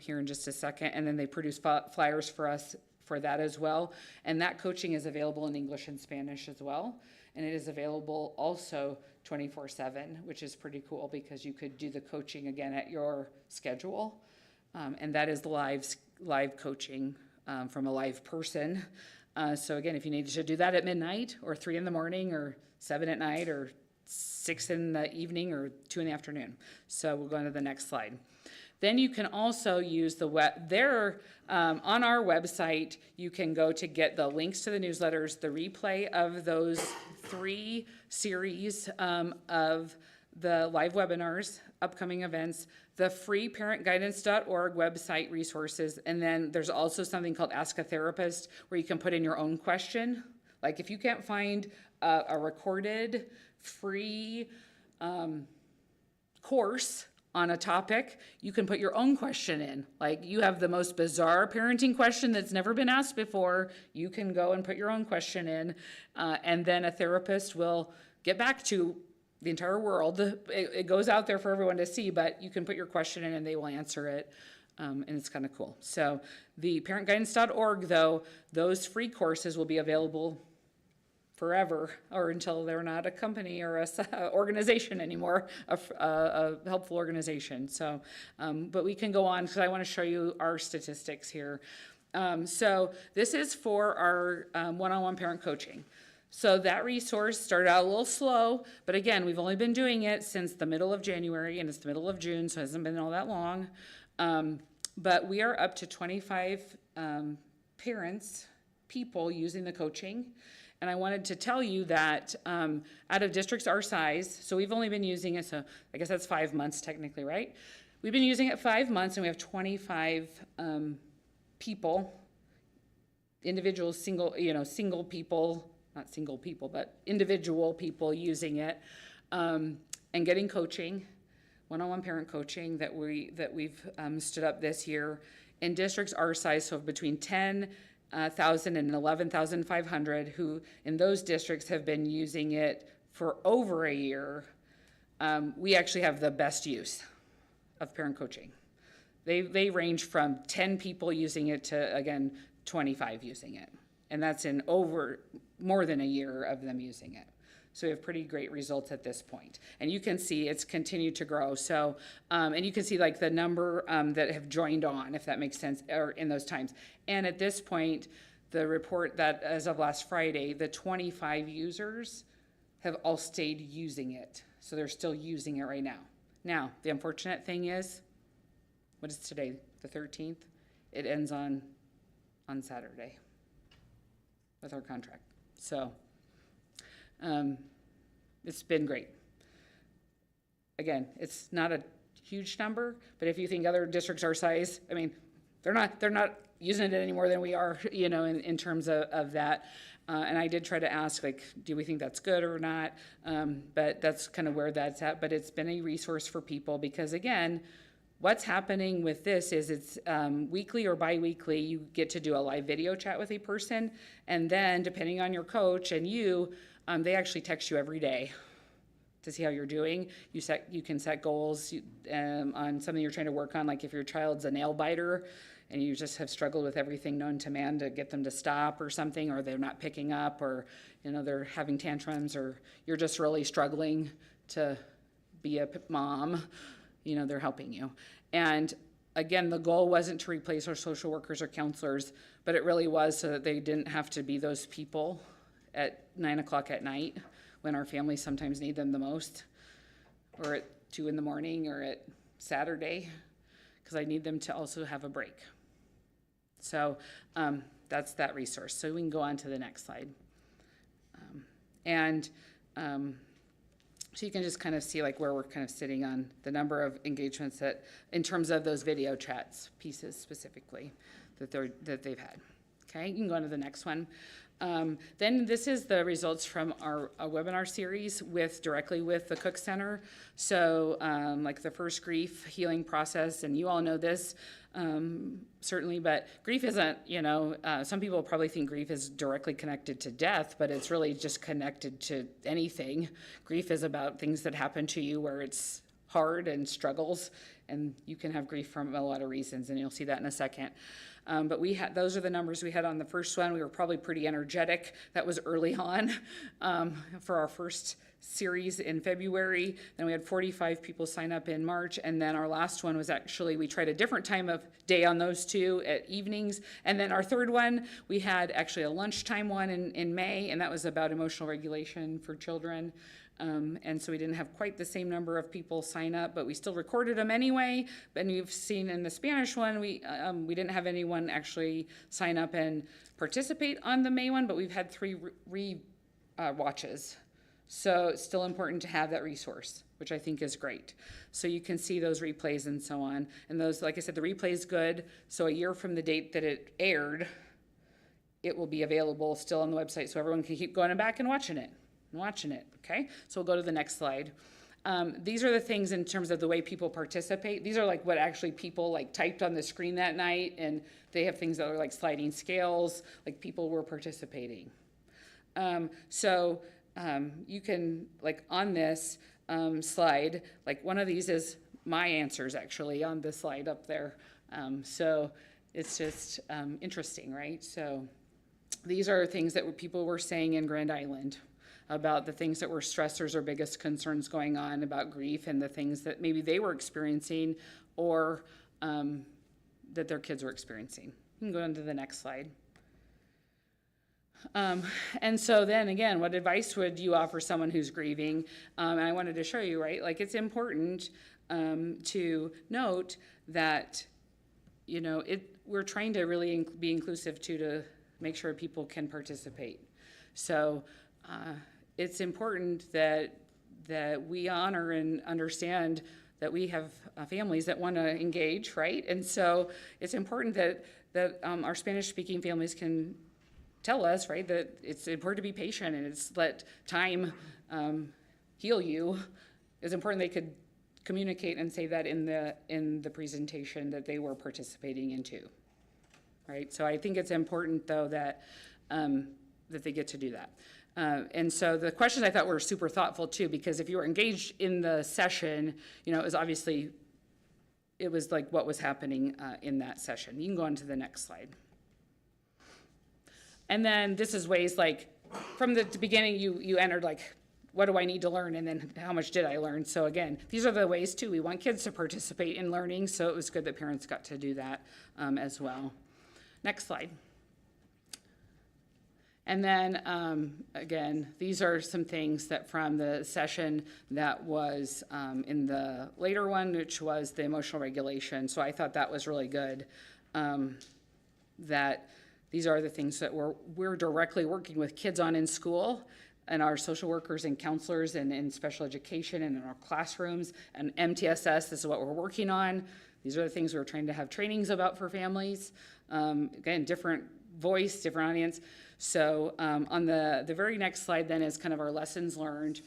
here in just a second. And then they produce flyers for us for that as well. And that coaching is available in English and Spanish as well. And it is available also 24/7, which is pretty cool because you could do the coaching again at your schedule. And that is live coaching from a live person. So again, if you need to do that at midnight or 3 in the morning or 7 at night or 6 in the evening or 2 in the afternoon. So we'll go on to the next slide. Then you can also use the web, on our website, you can go to get the links to the newsletters, the replay of those 3 series of the live webinars, upcoming events, the free parentguidance.org website resources, and then there's also something called Ask a Therapist where you can put in your own question. Like if you can't find a recorded free course on a topic, you can put your own question in. Like you have the most bizarre parenting question that's never been asked before, you can go and put your own question in, and then a therapist will get back to the entire world. It goes out there for everyone to see, but you can put your question in and they will answer it, and it's kind of cool. So the parentguidance.org, though, those free courses will be available forever or until they're not a company or a organization anymore, a helpful organization. So, but we can go on because I want to show you our statistics here. So this is for our one-on-one parent coaching. So that resource started out a little slow, but again, we've only been doing it since the middle of January, and it's the middle of June, so it hasn't been all that long. But we are up to 25 people using the coaching. And I wanted to tell you that out of districts our size, so we've only been using it, so I guess that's 5 months technically, right? We've been using it 5 months, and we have 25 people, individuals, single people, not single people, but individual people using it, and getting coaching, one-on-one parent coaching that we've stood up this year in districts our size, so between 10,000 and 11,500 who in those districts have been using it for over a year. We actually have the best use of parent coaching. They range from 10 people using it to, again, 25 using it. And that's in over more than a year of them using it. So we have pretty great results at this point. And you can see it's continued to grow. So, and you can see like the number that have joined on, if that makes sense, or in those times. And at this point, the report that as of last Friday, the 25 users have all stayed using it. So they're still using it right now. Now, the unfortunate thing is, what is today, the 13th? It ends on Saturday with our contract. So, it's been great. Again, it's not a huge number, but if you think other districts our size, I mean, they're not using it any more than we are, in terms of that. And I did try to ask, like, do we think that's good or not? But that's kind of where that's at. But it's been a resource for people because, again, what's happening with this is it's weekly or bi-weekly, you get to do a live video chat with a person. And then, depending on your coach and you, they actually text you every day to see how you're doing. You can set goals on something you're trying to work on, like if your child's a nail biter and you just have struggled with everything known to man to get them to stop or something, or they're not picking up, or they're having tantrums, or you're just really struggling to be a mom, they're helping you. And again, the goal wasn't to replace our social workers or counselors, but it really was so that they didn't have to be those people at 9 o'clock at night when our families sometimes need them the most, or at 2 in the morning, or at Saturday, because I need them to also have a break. So that's that resource. So we can go on to the next slide. So you can just kind of see like where we're kind of sitting on the number of engagements that, in terms of those video chats pieces specifically that they've had. Okay, you can go on to the next one. Then this is the results from our webinar series directly with the Cook Center. So like the first grief healing process, and you all know this certainly, but grief isn't, some people probably think grief is directly connected to death, but it's really just connected to anything. Grief is about things that happen to you where it's hard and struggles, and you can have grief from a lot of reasons, and you'll see that in a second. But those are the numbers we had on the first one. We were probably pretty energetic. That was early on for our first series in February. Then we had 45 people sign up in March. And then our last one was actually, we tried a different time of day on those two at evenings. And then our third one, we had actually a lunchtime one in May, and that was about emotional regulation for children. And so we didn't have quite the same number of people sign up, but we still recorded them anyway. And you've seen in the Spanish one, we didn't have anyone actually sign up and participate on the May one, but we've had 3 watches. So it's still important to have that resource, which I think is great. So you can see those replays and so on. And those, like I said, the replay is good. So a year from the date that it aired, it will be available still on the website so everyone can keep going back and watching it. Okay? So we'll go to the next slide. These are the things in terms of the way people participate. These are like what actually people like typed on the screen that night, and they have things that are like sliding scales, like people were participating. You can, like on this slide, like one of these is my answers actually on the slide up there. So it's just interesting, right? So these are things that people were saying in Grand Island about the things that were stressors or biggest concerns going on about grief and the things that maybe they were experiencing or that their kids were experiencing. You can go on to the next slide. And so then again, what advice would you offer someone who's grieving? And I wanted to show you, right? Like it's important to note that, you know, we're trying to really be inclusive too, to make sure people can participate. So it's important that we honor and understand that we have families that want to engage, right? And so it's important that our Spanish-speaking families can tell us, right, that it's important to be patient and it's let time heal you. It's important they could communicate and say that in the presentation that they were participating in too, right? So I think it's important though that they get to do that. And so the questions I thought were super thoughtful too, because if you were engaged in the session, you know, it was like what was happening in that session. You can go on to the next slide. And then this is ways like, from the beginning, you entered like, what do I need to learn? And then how much did I learn? So again, these are the ways too. We want kids to participate in learning, so it was good that parents got to do that as well. Next slide. And then, again, these are some things that from the session that was in the later one, which was the emotional regulation. So I thought that was really good, that these are the things that we're directly working with kids on in school, and our social workers and counselors and in special education and in our classrooms, and MTSS, this is what we're working on. These are the things we're trying to have trainings about for families. Again, different voice, different audience. So on the very next slide then is kind of our lessons learned.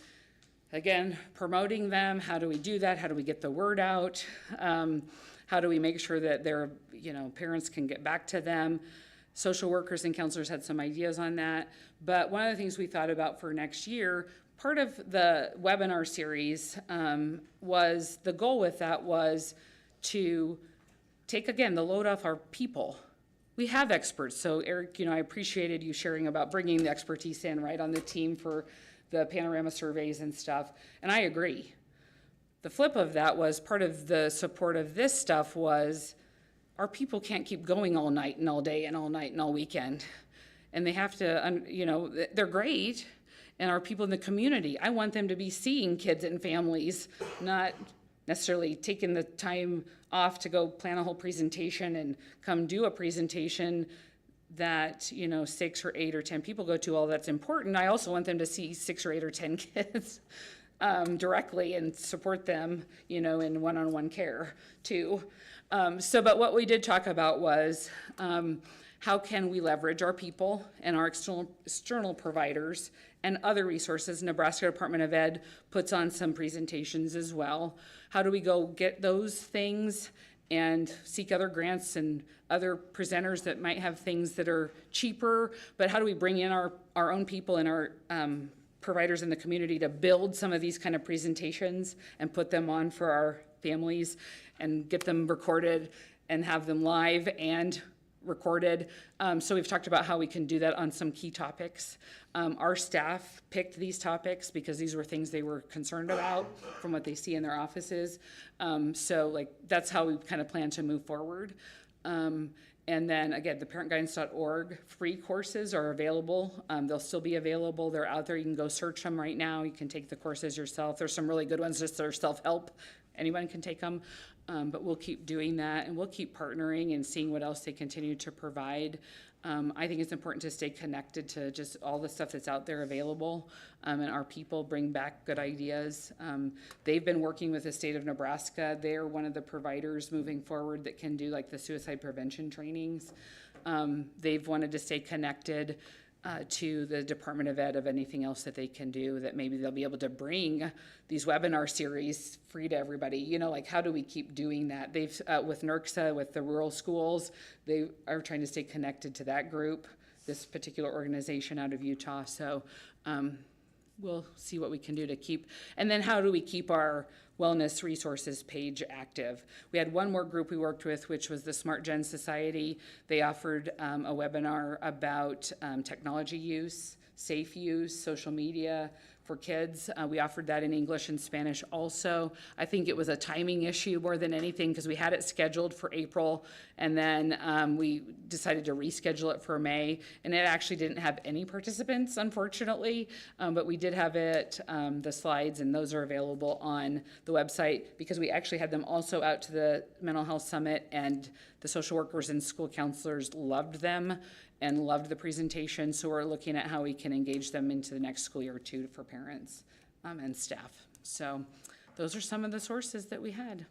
Again, promoting them. How do we do that? How do we get the word out? How do we make sure that their parents can get back to them? Social workers and counselors had some ideas on that. But one of the things we thought about for next year, part of the webinar series was, the goal with that was to take, again, the load off our people. We have experts. So Eric, I appreciated you sharing about bringing the expertise in, right, on the team for the panorama surveys and stuff. And I agree. The flip of that was, part of the support of this stuff was, our people can't keep going all night and all day and all night and all weekend. And they have to, they're great. And our people in the community, I want them to be seeing kids and families, not necessarily taking the time off to go plan a whole presentation and come do a presentation that 6 or 8 or 10 people go to. All that's important. I also want them to see 6 or 8 or 10 kids directly and support them, in one-on-one care too. But what we did talk about was how can we leverage our people and our external providers and other resources. Nebraska Department of Ed puts on some presentations as well. How do we go get those things and seek other grants and other presenters that might have things that are cheaper, but how do we bring in our own people and our providers in the community to build some of these kind of presentations and put them on for our families and get them recorded and have them live and recorded. So we've talked about how we can do that on some key topics. Our staff picked these topics because these were things they were concerned about from what they see in their offices. So like, that's how we kind of plan to move forward. And then again, the parentguidance.org free courses are available. They'll still be available. They're out there. You can go search them right now. You can take the courses yourself. There's some really good ones just that are self-help. Anyone can take them. But we'll keep doing that, and we'll keep partnering and seeing what else they continue to provide. I think it's important to stay connected to just all the stuff that's out there available, and our people bring back good ideas. They've been working with the state of Nebraska. They're one of the providers moving forward that can do like the suicide prevention trainings. They've wanted to stay connected to the Department of Ed of anything else that they can do, that maybe they'll be able to bring these webinar series free to everybody. You know, like, how do we keep doing that? They've, with NERCSA, with the rural schools, they are trying to stay connected to that group, this particular organization out of Utah. So we'll see what we can do to keep, and then how do we keep our wellness resources page active. We had one more group we worked with, which was the Smart Gen Society. They offered a webinar about technology use, safe use, social media for kids. We offered that in English and Spanish also. I think it was a timing issue more than anything, because we had it scheduled for April, and then we decided to reschedule it for May, and it actually didn't have any participants, unfortunately, but we did have it, the slides, and those are available on the website, because we actually had them also out to the Mental Health Summit, and the social workers and school counselors loved them and loved the presentation. So we're looking at how we can engage them into the next school year too, for parents and staff. So those are some of the sources that we had.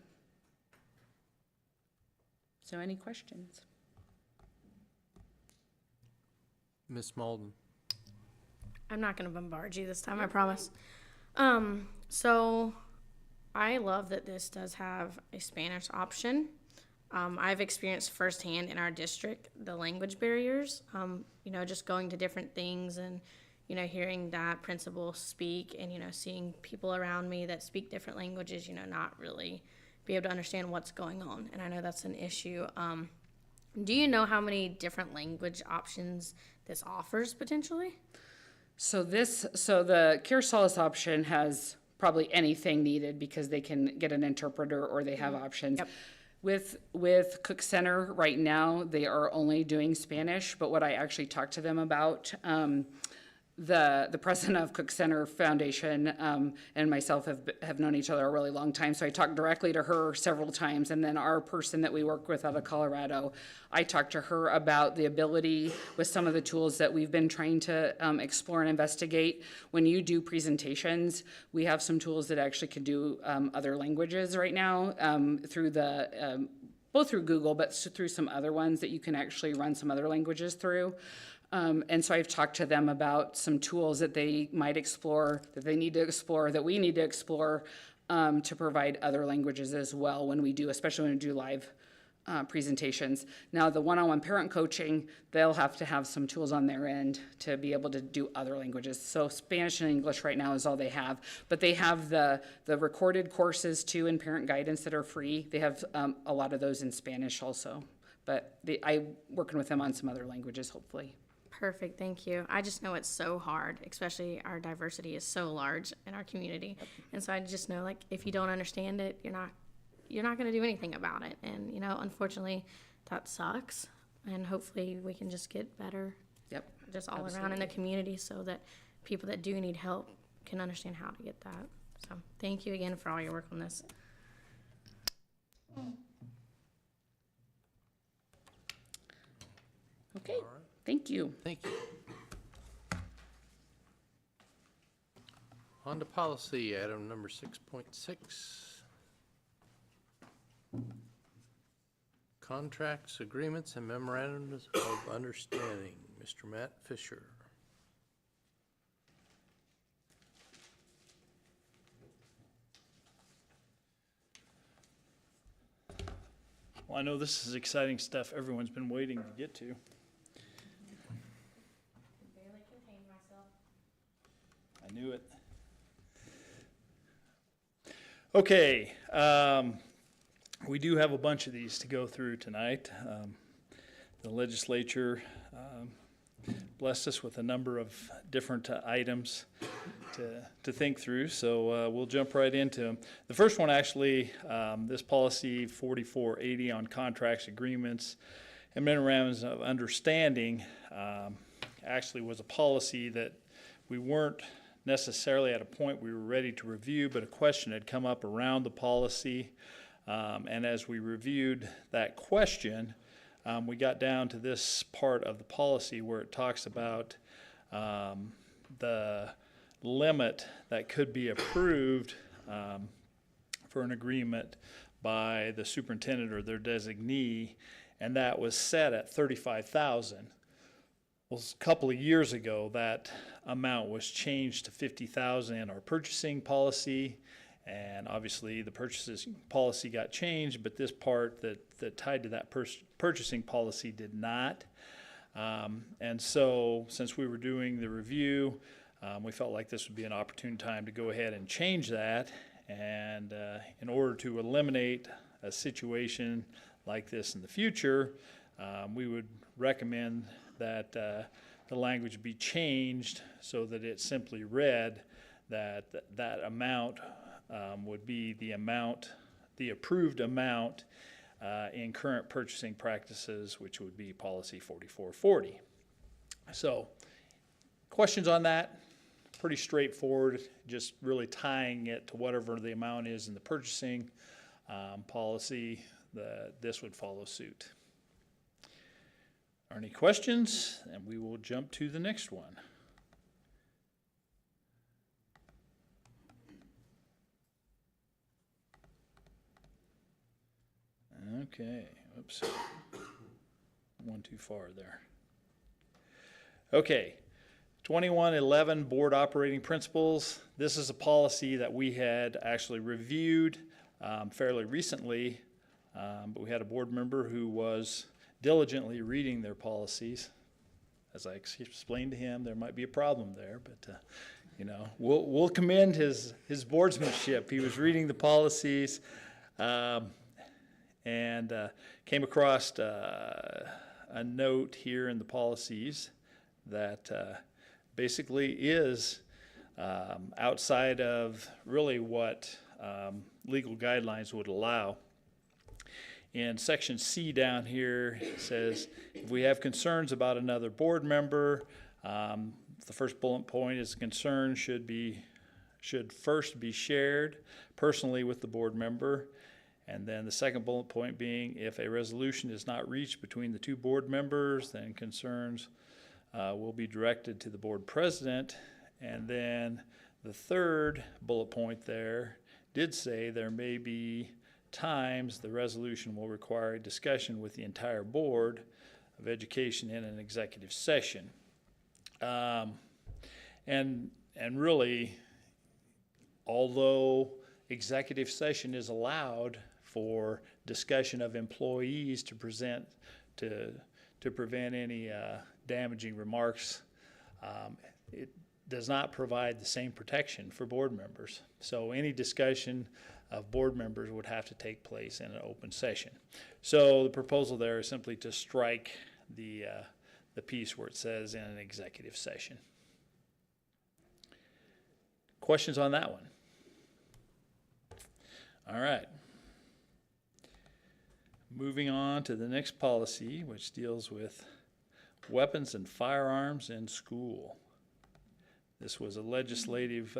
So any questions? Ms. Malden. I'm not going to bombard you this time, I promise. So I love that this does have a Spanish option. I've experienced firsthand in our district the language barriers, you know, just going to different things and, you know, hearing that principal speak and, you know, seeing people around me that speak different languages, you know, not really be able to understand what's going on. And I know that's an issue. Do you know how many different language options this offers potentially? So the Care Solace option has probably anything needed, because they can get an interpreter or they have options. Yep. With Cook Center right now, they are only doing Spanish, but what I actually talked to them about, the president of Cook Center Foundation and myself have known each other a really long time, so I talked directly to her several times, and then our person that we work with out of Colorado, I talked to her about the ability with some of the tools that we've been trying to explore and investigate. When you do presentations, we have some tools that actually can do other languages right now through the both through Google, but through some other ones that you can actually run some other languages through. And so I've talked to them about some tools that they might explore, that they need to explore, that we need to explore to provide other languages as well when we do, especially when we do live presentations. Now, the one-on-one parent coaching, they'll have to have some tools on their end to be able to do other languages. So Spanish and English right now is all they have, but they have the recorded courses too in parent guidance that are free. They have a lot of those in Spanish also, but I'm working with them on some other languages, hopefully. Perfect, thank you. I just know it's so hard, especially our diversity is so large in our community. And so I just know, like, if you don't understand it, you're not going to do anything about it. And, you know, unfortunately, that sucks. And hopefully we can just get better just all around in the community, so that people that do need help can understand how to get that. So thank you again for all your work on this. Okay, thank you. Thank you. On to policy, item number 6.6. Contracts, agreements, and memorandums of understanding. Mr. Matt Fisher. Well, I know this is exciting stuff everyone's been waiting to get to. Barely contained myself. I knew it. Okay, we do have a bunch of these to go through tonight. the legislature blessed us with a number of different items to think through, so we'll jump right into them. The first one, actually, this policy 4480 on contracts, agreements, and memorandums of understanding actually was a policy that we weren't necessarily at a point we were ready to review, but a question had come up around the policy. And as we reviewed that question, we got down to this part of the policy where it talks about the limit that could be approved for an agreement by the superintendent or their designee, and that was set at $35,000. Well, a couple of years ago, that amount was changed to $50,000 in our purchasing policy, and obviously the purchasing policy got changed, but this part that tied to that purchasing policy did not. And so since we were doing the review, we felt like this would be an opportune time to go ahead and change that. And in order to eliminate a situation like this in the future, we would recommend that the language be changed so that it simply read that that amount would be the amount, the approved amount in current purchasing practices, which would be policy 4440. So, questions on that? Pretty straightforward, just really tying it to whatever the amount is in the purchasing policy. This would follow suit. Are any questions? And we will jump to the next one. Okay, oops, one too far there. Okay, 2111 Board Operating Principles. This is a policy that we had actually reviewed fairly recently, but we had a board member who was diligently reading their policies. As I explained to him, there might be a problem there, but you know, we'll commend his boardsmanship. He was reading the policies and came across a note here in the policies that basically is outside of really what legal guidelines would allow. In section C down here, it says, if we have concerns about another board member, the first bullet point is concern should first be shared personally with the board member. And then the second bullet point being, if a resolution is not reached between the two board members, then concerns will be directed to the board president. And then the third bullet point there did say there may be times the resolution will require a discussion with the entire board of education in an executive session. And really, although executive session is allowed for discussion of employees to present to prevent any damaging remarks, it does not provide the same protection for board members. So any discussion of board members would have to take place in an open session. So the proposal there is simply to strike the piece where it says in an executive session. Questions on that one? All right. Moving on to the next policy, which deals with weapons and firearms in school. This was a legislative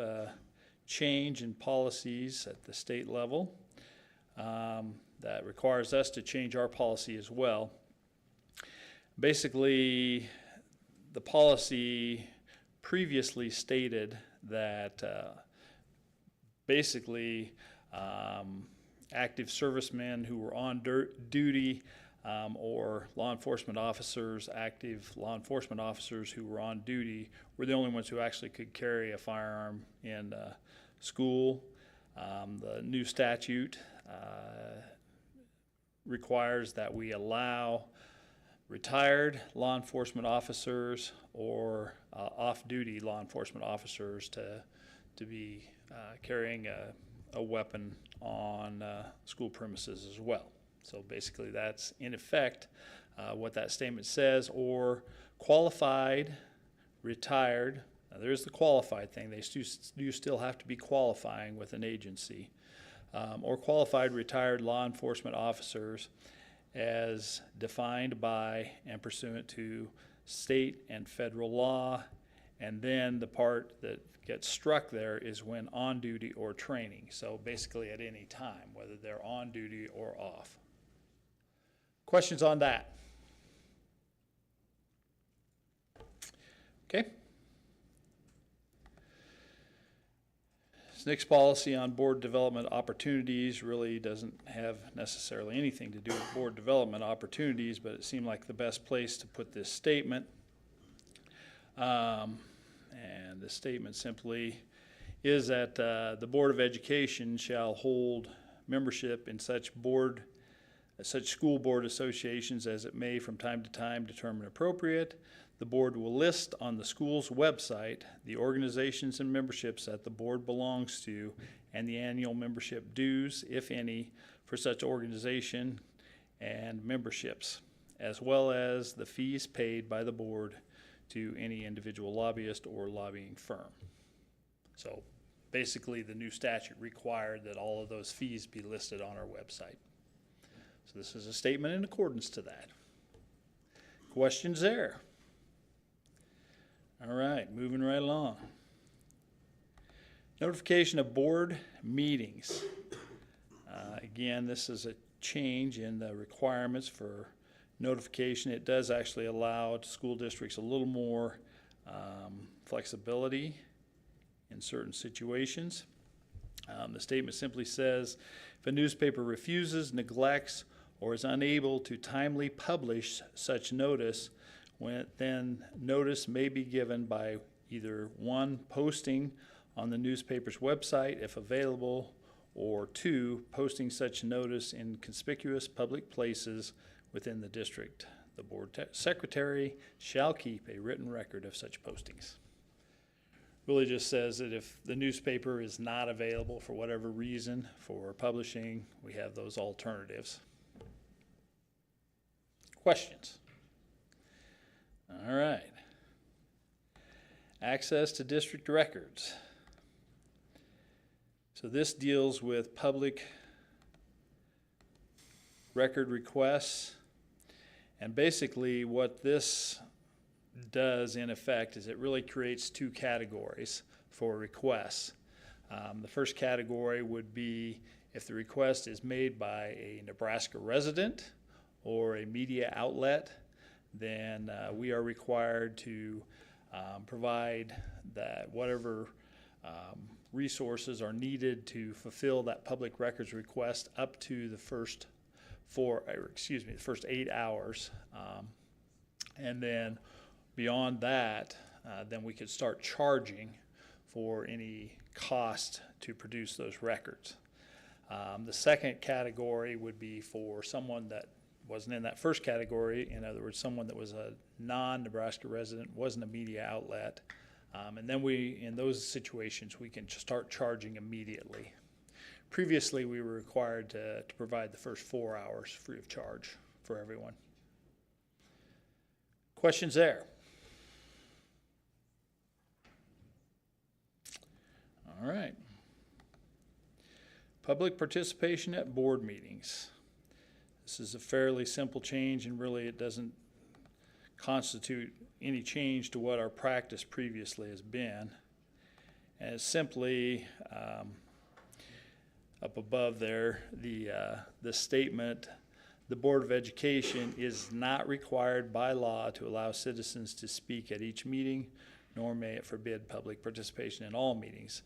change in policies at the state level that requires us to change our policy as well. Basically, the policy previously stated that active servicemen who were on duty or law enforcement officers, active law enforcement officers who were on duty were the only ones who actually could carry a firearm in school. The new statute requires that we allow retired law enforcement officers or off-duty law enforcement officers to be carrying a weapon on school premises as well. So basically that's in effect what that statement says, or qualified, retired. Now, there's the qualified thing. They do still have to be qualifying with an agency. Or qualified retired law enforcement officers as defined by and pursuant to state and federal law. And then the part that gets struck there is when on duty or training. So basically at any time, whether they're on duty or off. Questions on that? Okay. This next policy on board development opportunities really doesn't have necessarily anything to do with board development opportunities, but it seemed like the best place to put this statement. And the statement simply is that the Board of Education shall hold membership in such school board associations as it may from time to time determine appropriate. The board will list on the school's website the organizations and memberships that the board belongs to and the annual membership dues, if any, for such organization and memberships, as well as the fees paid by the board to any individual lobbyist or lobbying firm. So basically the new statute required that all of those fees be listed on our website. So this is a statement in accordance to that. Questions there? All right, moving right along. Notification of board meetings. Again, this is a change in the requirements for notification. It does actually allow school districts a little more flexibility in certain situations. The statement simply says, if a newspaper refuses, neglects, or is unable to timely publish such notice, then notice may be given by either 1, posting on the newspaper's website if available, or 2, posting such notice in conspicuous public places within the district. The board secretary shall keep a written record of such postings. Really just says that if the newspaper is not available for whatever reason for publishing, we have those alternatives. Questions? All right. Access to district records. So this deals with public record requests. And basically what this does in effect is it really creates 2 categories for requests. The first category would be if the request is made by a Nebraska resident or a media outlet, then we are required to provide that whatever resources are needed to fulfill that public records request up to the first 8 hours. And then beyond that, then we could start charging for any cost to produce those records. The second category would be for someone that wasn't in that first category. In other words, someone that was a non-Nebraska resident, wasn't a media outlet. And then in those situations, we can start charging immediately. Previously, we were required to provide the first 4 hours free of charge for everyone. Questions there? All right. Public participation at board meetings. This is a fairly simple change, and really it doesn't constitute any change to what our practice previously has been. And it's simply up above there, the statement, the Board of Education is not required by law to allow citizens to speak at each meeting, nor may it forbid public participation in all meetings.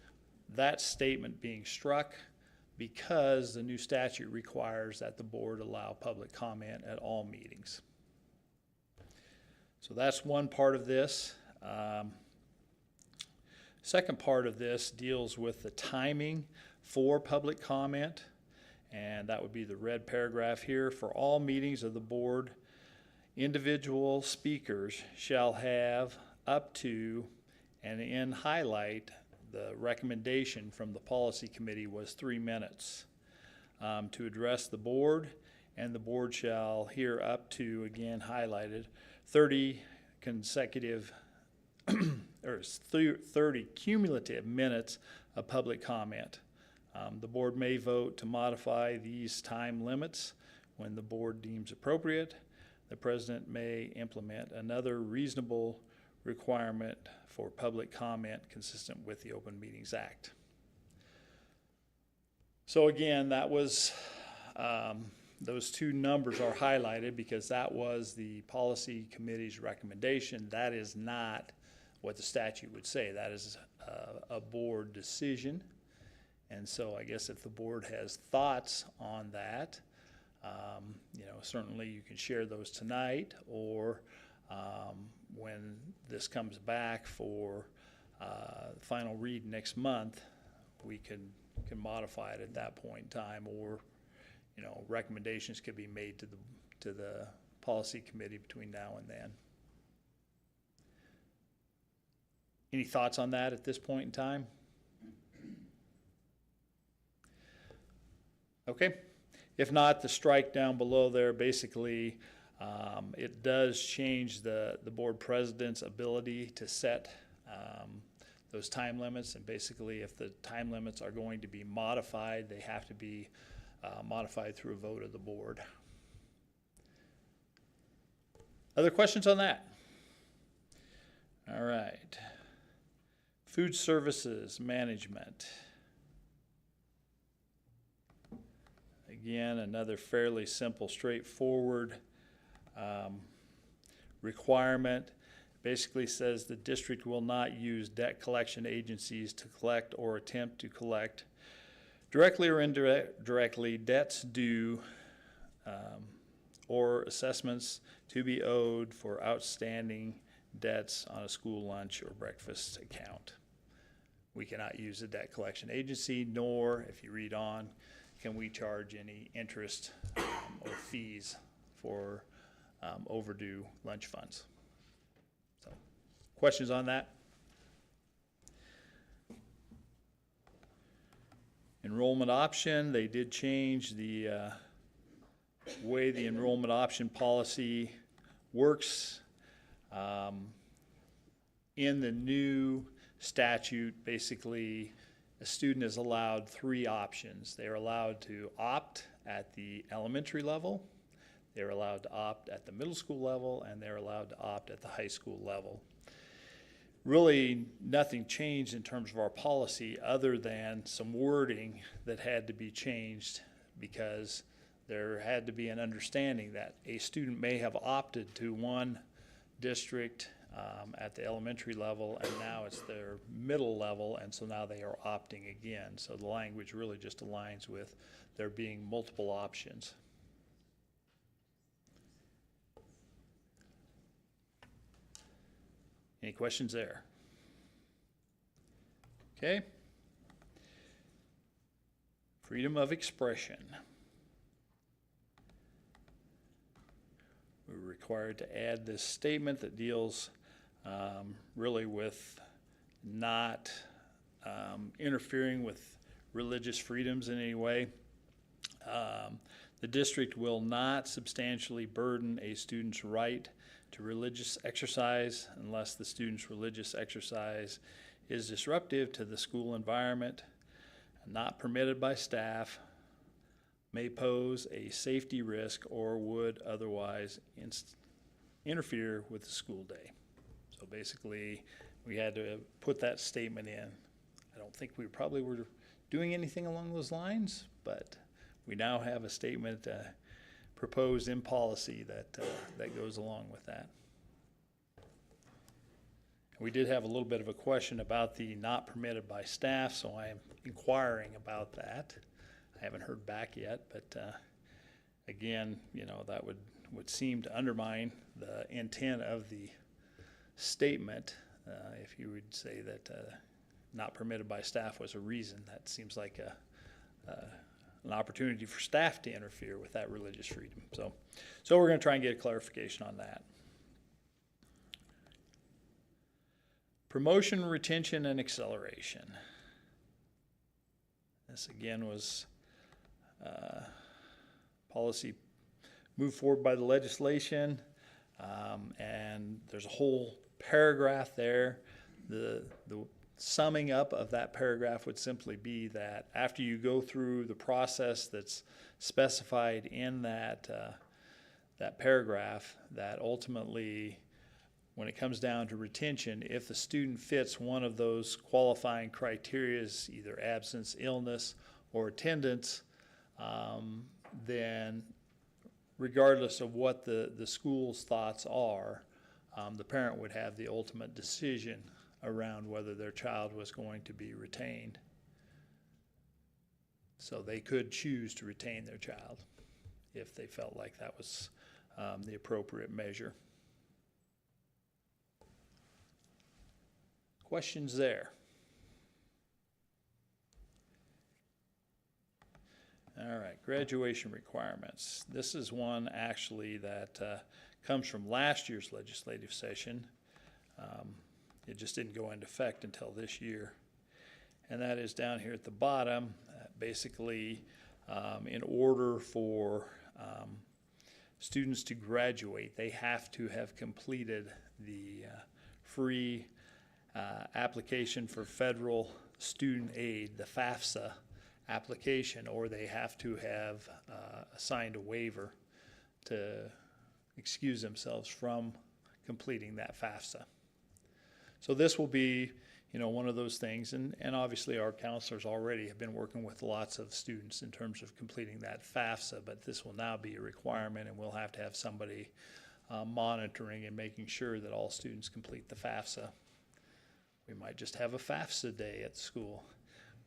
That statement being struck because the new statute requires that the board allow public comment at all meetings. So that's one part of this. Second part of this deals with the timing for public comment, and that would be the red paragraph here. For all meetings of the board, individual speakers shall have up to, and in highlight, the recommendation from the policy committee was 3 minutes to address the board and the board shall hear up to, again highlighted, 30 consecutive or 30 cumulative minutes of public comment. The board may vote to modify these time limits when the board deems appropriate. The president may implement another reasonable requirement for public comment consistent with the Open Meetings Act. So again, that was, those two numbers are highlighted because that was the policy committee's recommendation. That is not what the statute would say. That is a board decision. And so I guess if the board has thoughts on that, you know, certainly you can share those tonight, or when this comes back for final read next month, we can modify it at that point in time, or, you know, recommendations could be made to the policy committee between now and then. Any thoughts on that at this point in time? Okay. If not, the strike down below there, basically, it does change the board president's ability to set those time limits. And basically, if the time limits are going to be modified, they have to be modified through a vote of the board. Other questions on that? All right. Food services management. Again, another fairly simple, straightforward requirement. Basically says the district will not use debt collection agencies to collect or attempt to collect directly or indirectly debts due or assessments to be owed for outstanding debts on a school lunch or breakfast account. We cannot use a debt collection agency, nor, if you read on, can we charge any interest or fees for overdue lunch funds. So, questions on that? Enrollment option, they did change the way the enrollment option policy works. In the new statute, basically, a student is allowed 3 options. They're allowed to opt at the elementary level, they're allowed to opt at the middle school level, and they're allowed to opt at the high school level. Really, nothing changed in terms of our policy other than some wording that had to be changed because there had to be an understanding that a student may have opted to one district at the elementary level, and now it's their middle level, and so now they are opting again. So the language really just aligns with there being multiple options. Any questions there? Okay. Freedom of expression. We're required to add this statement that deals really with not interfering with religious freedoms in any way. The district will not substantially burden a student's right to religious exercise unless the student's religious exercise is disruptive to the school environment, not permitted by staff, may pose a safety risk, or would otherwise interfere with the school day. So basically, we had to put that statement in. I don't think we probably were doing anything along those lines, but we now have a statement proposed in policy that goes along with that. We did have a little bit of a question about the not permitted by staff, so I am inquiring about that. I haven't heard back yet, but again, you know, that would seem to undermine the intent of the statement. If you would say that not permitted by staff was a reason, that seems like an opportunity for staff to interfere with that religious freedom. So we're going to try and get a clarification on that. Promotion, retention, and acceleration. This again was policy moved forward by the legislation. And there's a whole paragraph there. The summing up of that paragraph would simply be that after you go through the process that's specified in that paragraph, that ultimately, when it comes down to retention, if the student fits one of those qualifying criterias, either absence, illness, or attendance, then regardless of what the school's thoughts are, the parent would have the ultimate decision around whether their child was going to be retained. So they could choose to retain their child if they felt like that was the appropriate measure. Questions there? All right, graduation requirements. This is one actually that comes from last year's legislative session. It just didn't go into effect until this year. And that is down here at the bottom. Basically, in order for students to graduate, they have to have completed the free application for federal student aid, the FAFSA application, or they have to have signed a waiver to excuse themselves from completing that FAFSA. So this will be, one of those things, and obviously our counselors already have been working with lots of students in terms of completing that FAFSA, but this will now be a requirement, and we'll have to have somebody monitoring and making sure that all students complete the FAFSA. We might just have a FAFSA day at school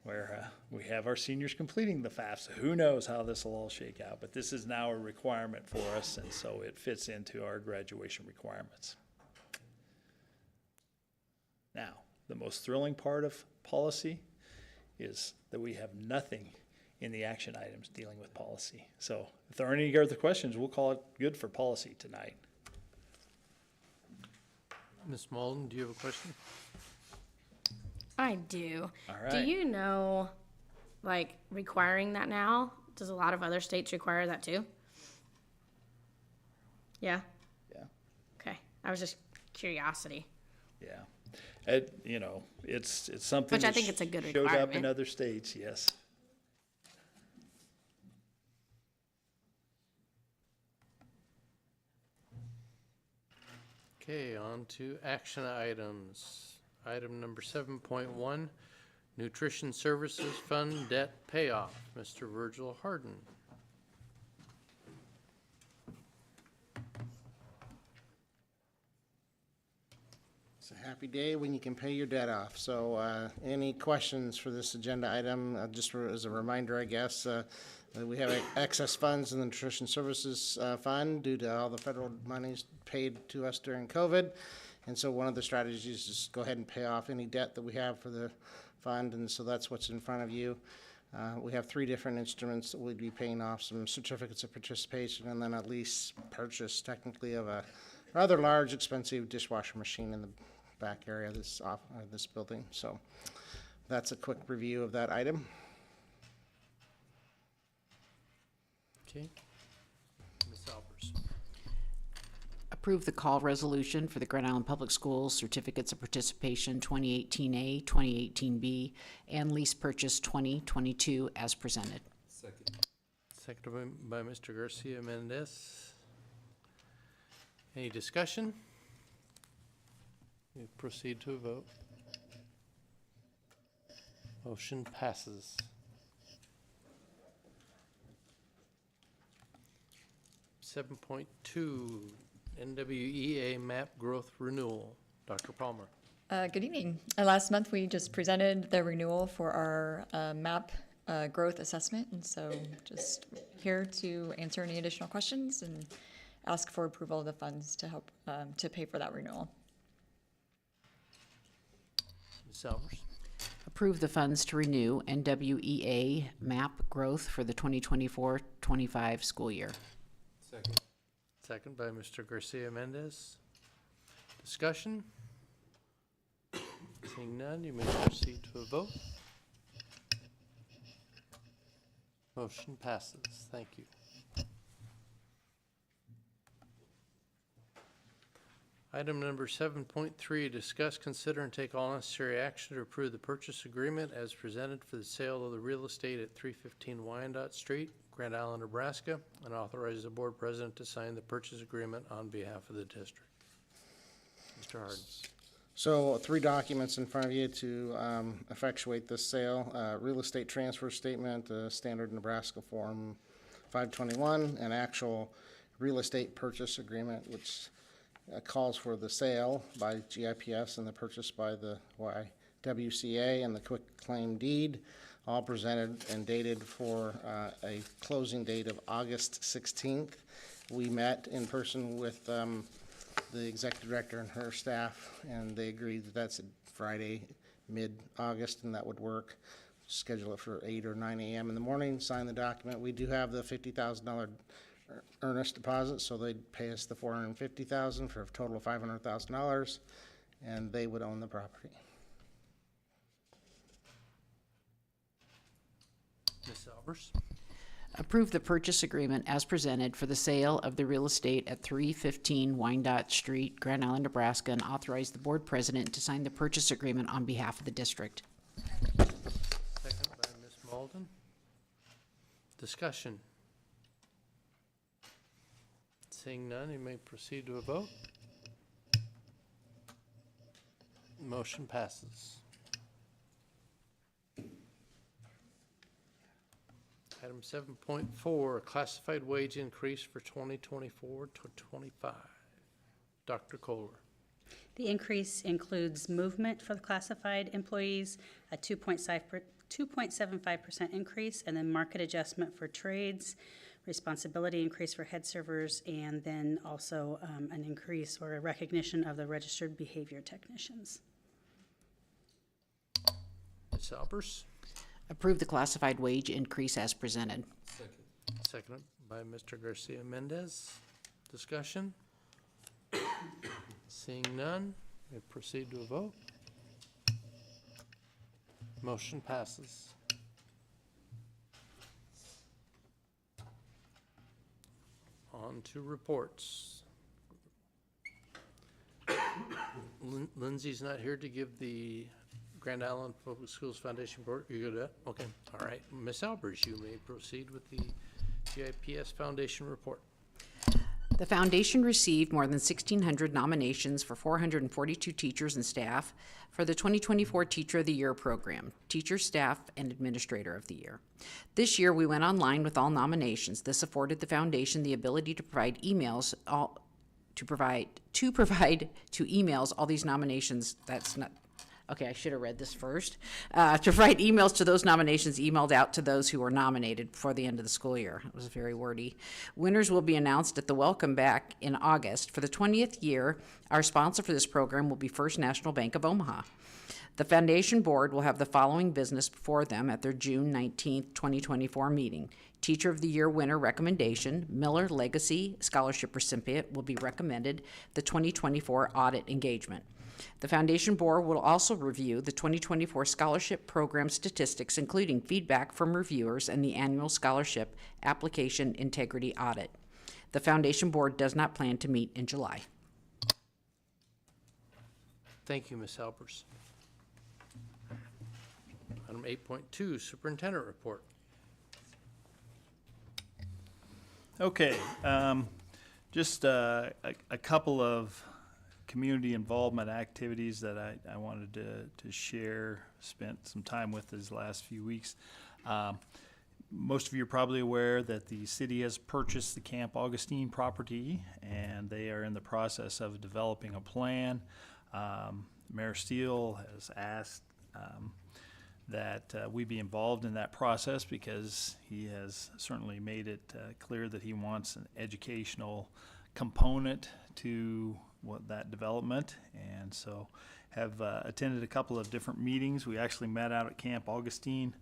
where we have our seniors completing the FAFSA. Who knows how this will all shake out, but this is now a requirement for us, and so it fits into our graduation requirements. Now, the most thrilling part of policy is that we have nothing in the action items dealing with policy. So if there aren't any other questions, we'll call it good for policy tonight. Ms. Malden, do you have a question? I do. All right. Do you know, requiring that now? Does a lot of other states require that too? Yeah? Yeah. Okay. I was just curiosity. Yeah. It's something Which I that think it's a good showed up in requirement. other states, yes. Okay, on to action items. Item number 7.1, Nutrition Services Fund Debt Payoff. Mr. Virgil Harden. It's a happy day when you can pay your debt off. So any questions for this agenda item? Just as a reminder, I guess, we have excess funds in the Nutrition Services Fund due to all the federal monies paid to us during COVID. And so one of the strategies is go ahead and pay off any debt that we have for the fund, and so that's what's in front of you. We have 3 different instruments that we'd be paying off, some certificates of participation, and then a lease purchase, technically, of a rather large, expensive dishwasher machine in the back area of this building. So that's a quick review of that item. Okay. Ms. Albers. Approve the call resolution for the Grand Island Public Schools Certificates of Participation 2018A, 2018B, and lease purchase 2022 as presented. Seconded by Mr. Garcia Mendez. Any discussion? We proceed to a vote. Motion passes. 7.2, NWEA MAP Growth Renewal. Dr. Palmer. Good evening. Last month, we just presented the renewal for our MAP growth assessment, and so just here to answer any additional questions and ask for approval of the funds to help to pay for that renewal. Ms. Albers. Approve the funds to renew NWEA MAP growth for the 2024-25 school year. Second by Mr. Garcia Mendez. Discussion? Seeing none, you may proceed to a vote. Motion passes. Thank you. Item number 7.3, discuss, consider, and take all necessary action to approve the purchase agreement as presented for the sale of the real estate at 315 Wyandotte Street, Grand Island, Nebraska, and authorize the board president to sign the purchase agreement on behalf of the district. Mr. Harden. So 3 documents in front of you to effectuate this sale. Real estate transfer statement, standard Nebraska Form 521, an actual real estate purchase agreement, which calls for the sale by GIPS and the purchase by the YWCA and the quick claim deed, all presented and dated for a closing date of August 16th. We met in person with the executive director and her staff, and they agreed that that's a Friday, mid-August, and that would work. Schedule it for 8 or 9 a.m. in the morning, sign the document. We do have the $50,000 earnest deposit, so they'd pay us the $450,000 for a total of $500,000, and they would own the property. Ms. Albers? Approve the purchase agreement as presented for the sale of the real estate at 315 Wyandotte Street, Grand Island, Nebraska, and authorize the board president to sign the purchase agreement on behalf of the district. Second by Ms. Malden. Discussion. Seeing none, you may proceed to a vote. Motion passes. Item 7.4, classified wage increase for 2024 to 25. Dr. Kohler. The increase includes movement for the classified employees, a 2.75% increase, and then market adjustment for trades, responsibility increase for head servers, and then also an increase or a recognition of the registered behavior technicians. Ms. Albers. Approve the classified wage increase as presented. Seconded by Mr. Garcia Mendez. Discussion. Seeing none, we proceed to a vote. Motion passes. On to reports. Lindsay's not here to give the Grand Island Public Schools Foundation report. You good? Okay. All right. Ms. Albers, you may proceed with the GIPS Foundation report. The foundation received more than 1,600 nominations for 442 teachers and staff for the 2024 Teacher of the Year program, Teacher, Staff, and Administrator of the Year. This year, we went online with all nominations. This afforded the foundation the ability to provide emails to emails all these nominations. That's not. Okay, I should have read this first. To write emails to those nominations emailed out to those who were nominated before the end of the school year. It was very wordy. Winners will be announced at the Welcome Back in August. For the 20th year, our sponsor for this program will be First National Bank of Omaha. The foundation board will have the following business before them at their June 19th, 2024 meeting. Teacher of the Year winner recommendation, Miller Legacy Scholarship recipient will be recommended the 2024 audit engagement. The foundation board will also review the 2024 scholarship program statistics, including feedback from reviewers and the annual scholarship application integrity audit. The foundation board does not plan to meet in July. Thank you, Ms. Albers. Item 8.2, Superintendent Report. Okay, just a couple of community involvement activities that I wanted to share, spent some time with these last few weeks. Most of you are probably aware that the city has purchased the Camp Augustine property, and they are in the process of developing a plan. Mayor Steele has asked that we be involved in that process because he has certainly made it clear that he wants an educational component to that development, and so have attended a couple of different meetings. We actually met out at Camp Augustine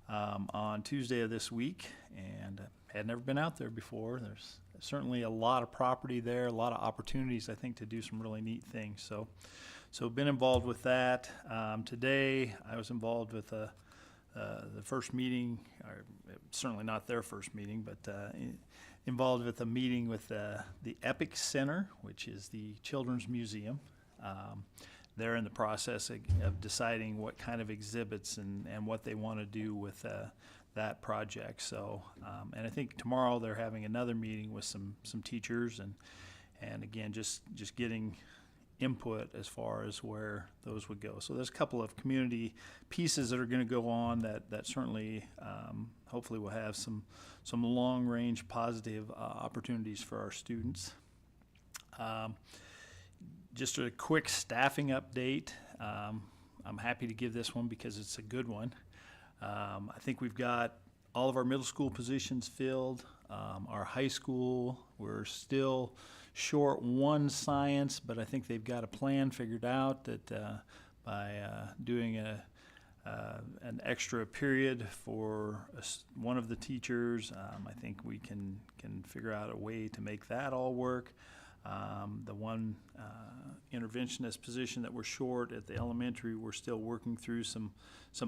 on Tuesday of this week, and had never been out there before. There's certainly a lot of property there, a lot of opportunities, I think, to do some really neat things. So been involved with that. Today, I was involved with the first meeting, or certainly not their first meeting, but involved with a meeting with the Epic Center, which is the Children's Museum. They're in the process of deciding what kind of exhibits and what they want to do with that project. So, and I think tomorrow they're having another meeting with some teachers and again, just getting input as far as where those would go. So there's a couple of community pieces that are going to go on that certainly hopefully will have some long-range positive opportunities for our students. Just a quick staffing update. I'm happy to give this one because it's a good one. I think we've got all of our middle school positions filled. Our high school, we're still short one science, but I think they've got a plan figured out that by doing an extra period for one of the teachers, I think we can figure out a way to make that all work. The one interventionist position that we're short at the elementary, we're still working through some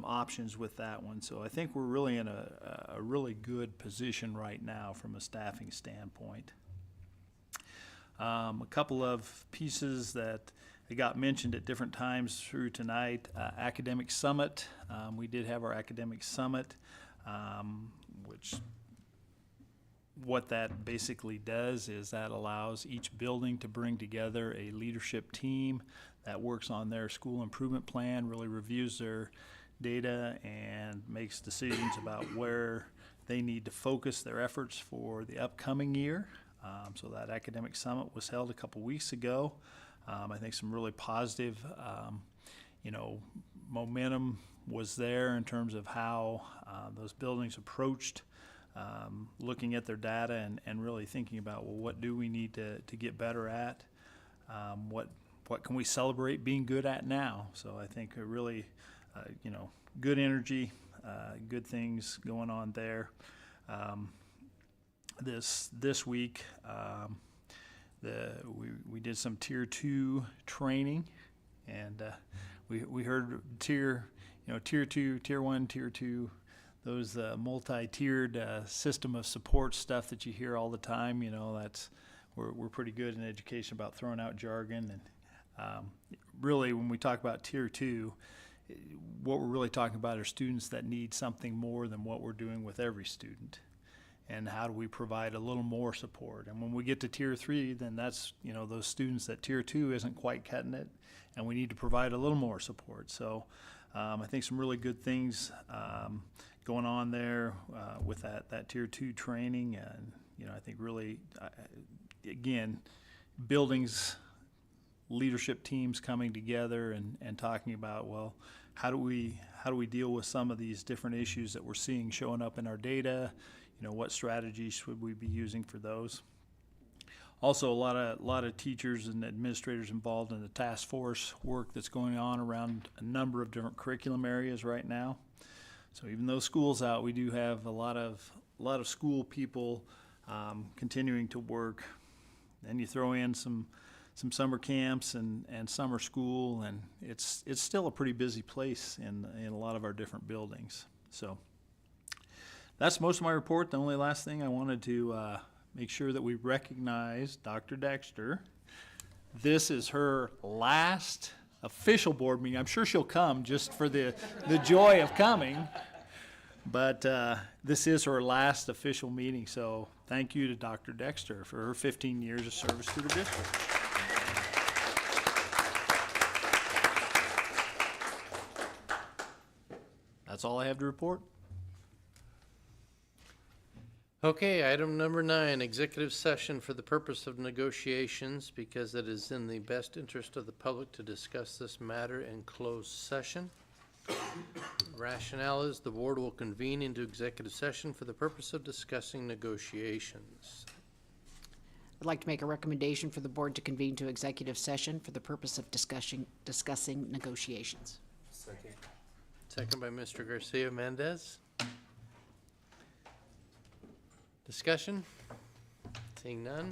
options with that one. So I think we're really in a really good position right now from a staffing standpoint. A couple of pieces that got mentioned at different times through tonight. Academic Summit. We did have our Academic Summit, which what that basically does is that allows each building to bring together a leadership team that works on their school improvement plan, really reviews their data and makes decisions about where they need to focus their efforts for the upcoming year. So that Academic Summit was held a couple weeks ago. I think some really positive, momentum was there in terms of how those buildings approached looking at their data and really thinking about, well, what do we need to get better at? What can we celebrate being good at now? So I think a really, good energy, good things going on there. This week, we did some Tier 2 training, and we heard Tier 2, Tier 1, Tier 2, those multi-tiered system of support stuff that you hear all the time. We're pretty good in education about throwing out jargon, and really when we talk about Tier 2, what we're really talking about are students that need something more than what we're doing with every student. And how do we provide a little more support? And when we get to Tier 3, then that's, those students that Tier 2 isn't quite cutting it, and we need to provide a little more support. So I think some really good things going on there with that Tier 2 training. And, I think really, again, buildings, leadership teams coming together and talking about, well, how do we deal with some of these different issues that we're seeing showing up in our data? What strategies should we be using for those? Also, a lot of teachers and administrators involved in the task force work that's going on around a number of different curriculum areas right now. So even though school's out, we do have a lot of school people continuing to work. Then you throw in some summer camps and summer school, and it's still a pretty busy place in a lot of our different buildings. So that's most of my report. The only last thing I wanted to make sure that we recognize Dr. Dexter. This is her last official board meeting. I'm sure she'll come just for the joy of coming. But this is her last official meeting. So thank you to Dr. Dexter for her 15 years of service to the district. That's all I have to report. Okay, item number 9, executive session for the purpose of negotiations, because it is in the best interest of the public to discuss this matter in closed session. Rationale is the board will convene into executive session for the purpose of discussing negotiations. I'd like to make a recommendation for the board to convene to executive session for the purpose of discussing negotiations. Second by Mr. Garcia Mendez. Discussion? Seeing none.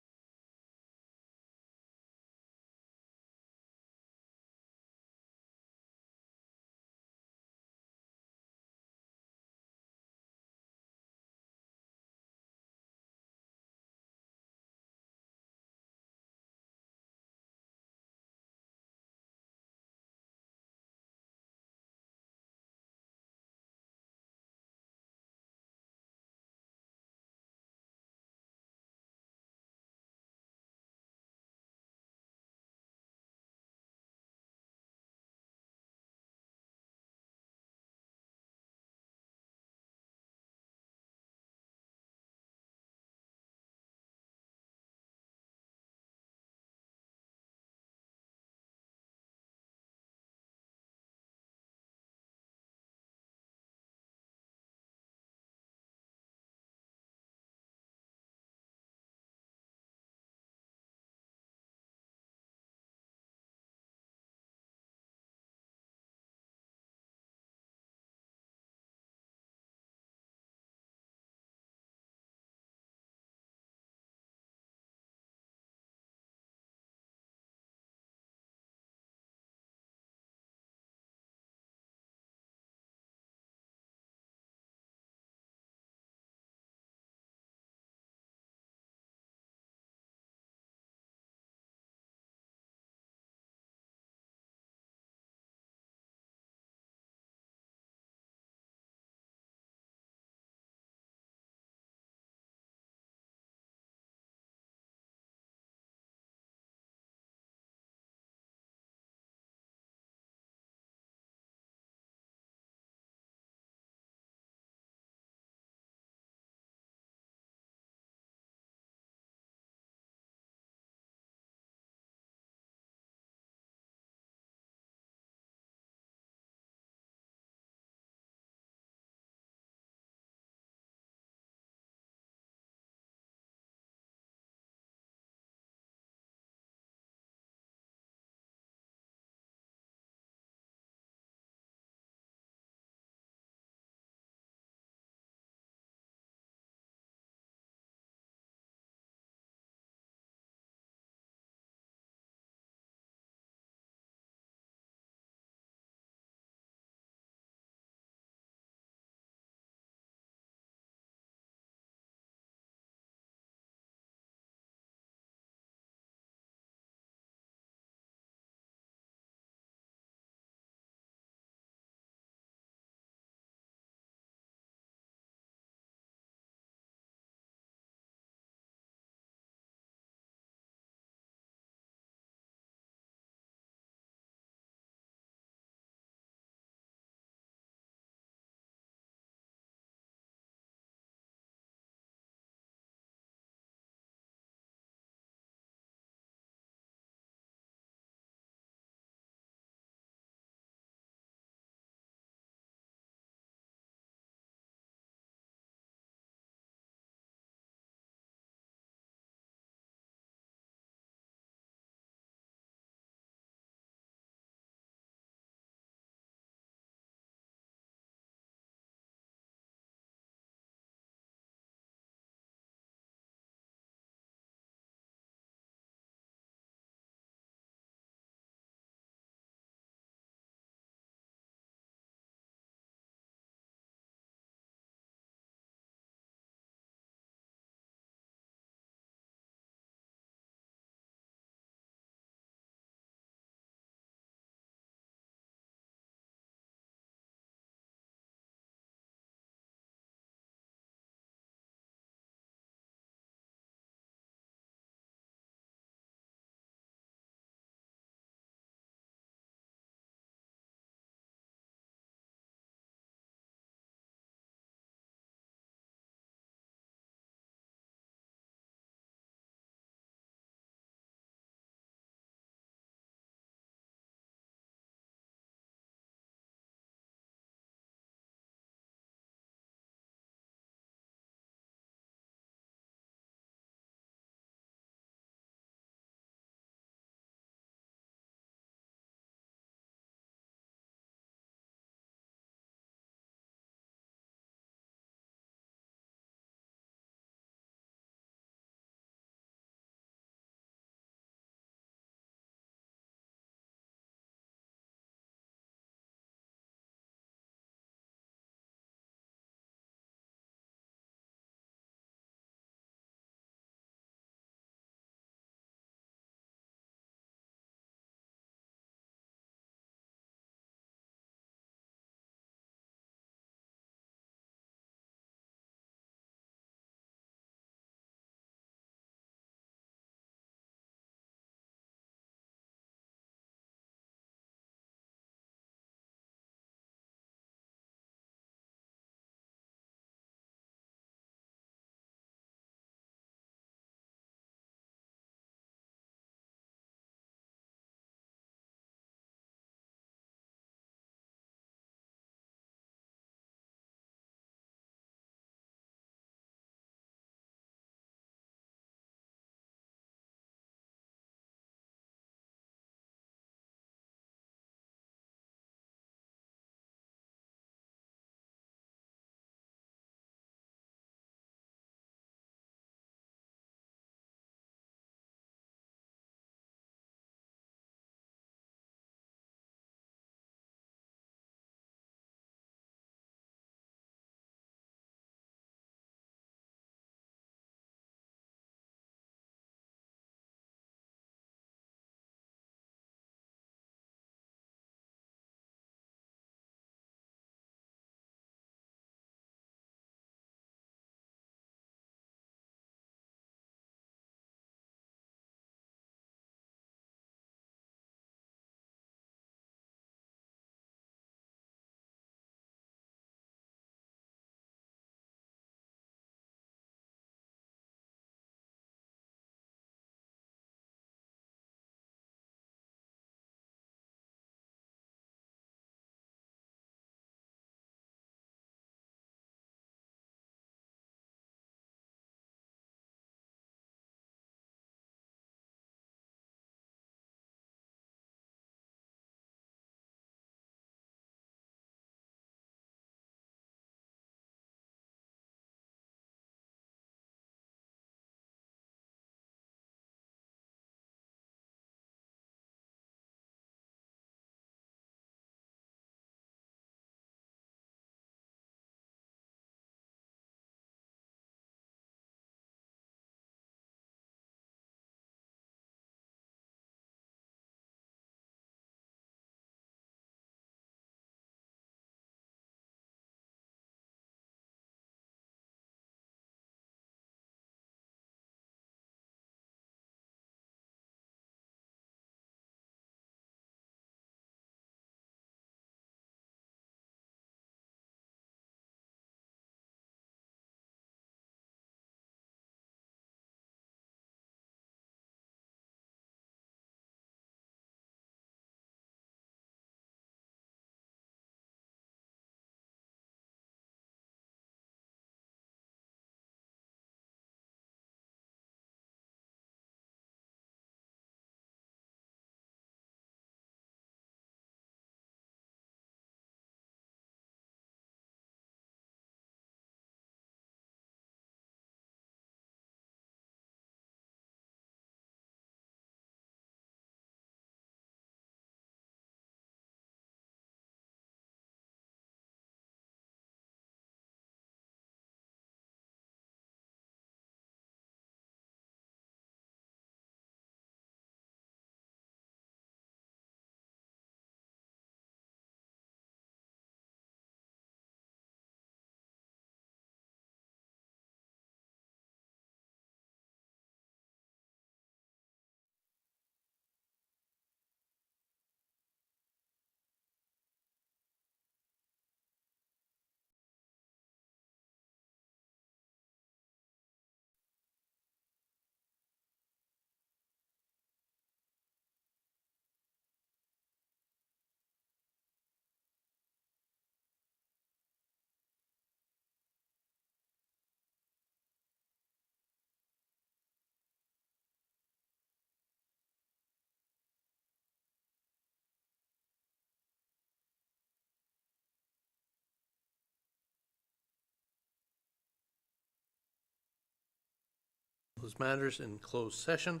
those matters in closed session.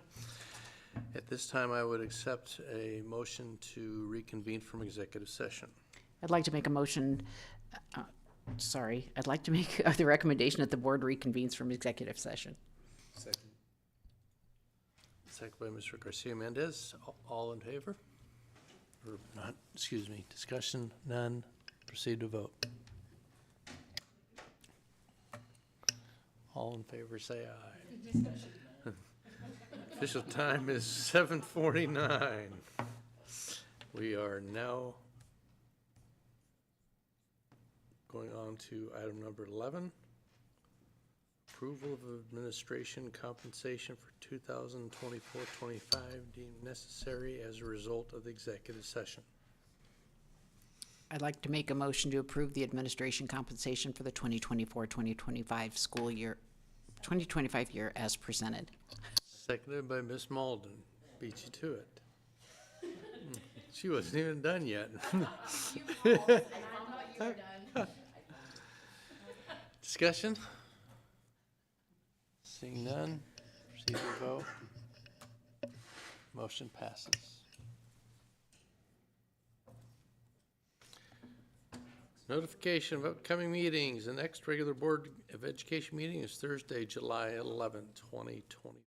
At this time, I would accept a motion to reconvene from executive session. I'd like to make a motion, I'd like to make the recommendation that the board reconvenes from executive session. Second by Mr. Garcia Mendez. All in favor? Or not, excuse me, discussion, none. Proceed to vote. All in favor, say aye. Official time is 7:49. We are now going on to item number 11. Approval of administration compensation for 2024-25 deemed necessary as a result of the executive session. I'd like to make a motion to approve the administration compensation for the 2024-2025 school year, 2025 year as presented. Seconded by Ms. Malden. Beat you to it. She wasn't even done yet. Discussion? Seeing none, proceed to vote. Motion passes. Notification of upcoming meetings. The next regular Board of Education meeting is Thursday, July 11, 2020.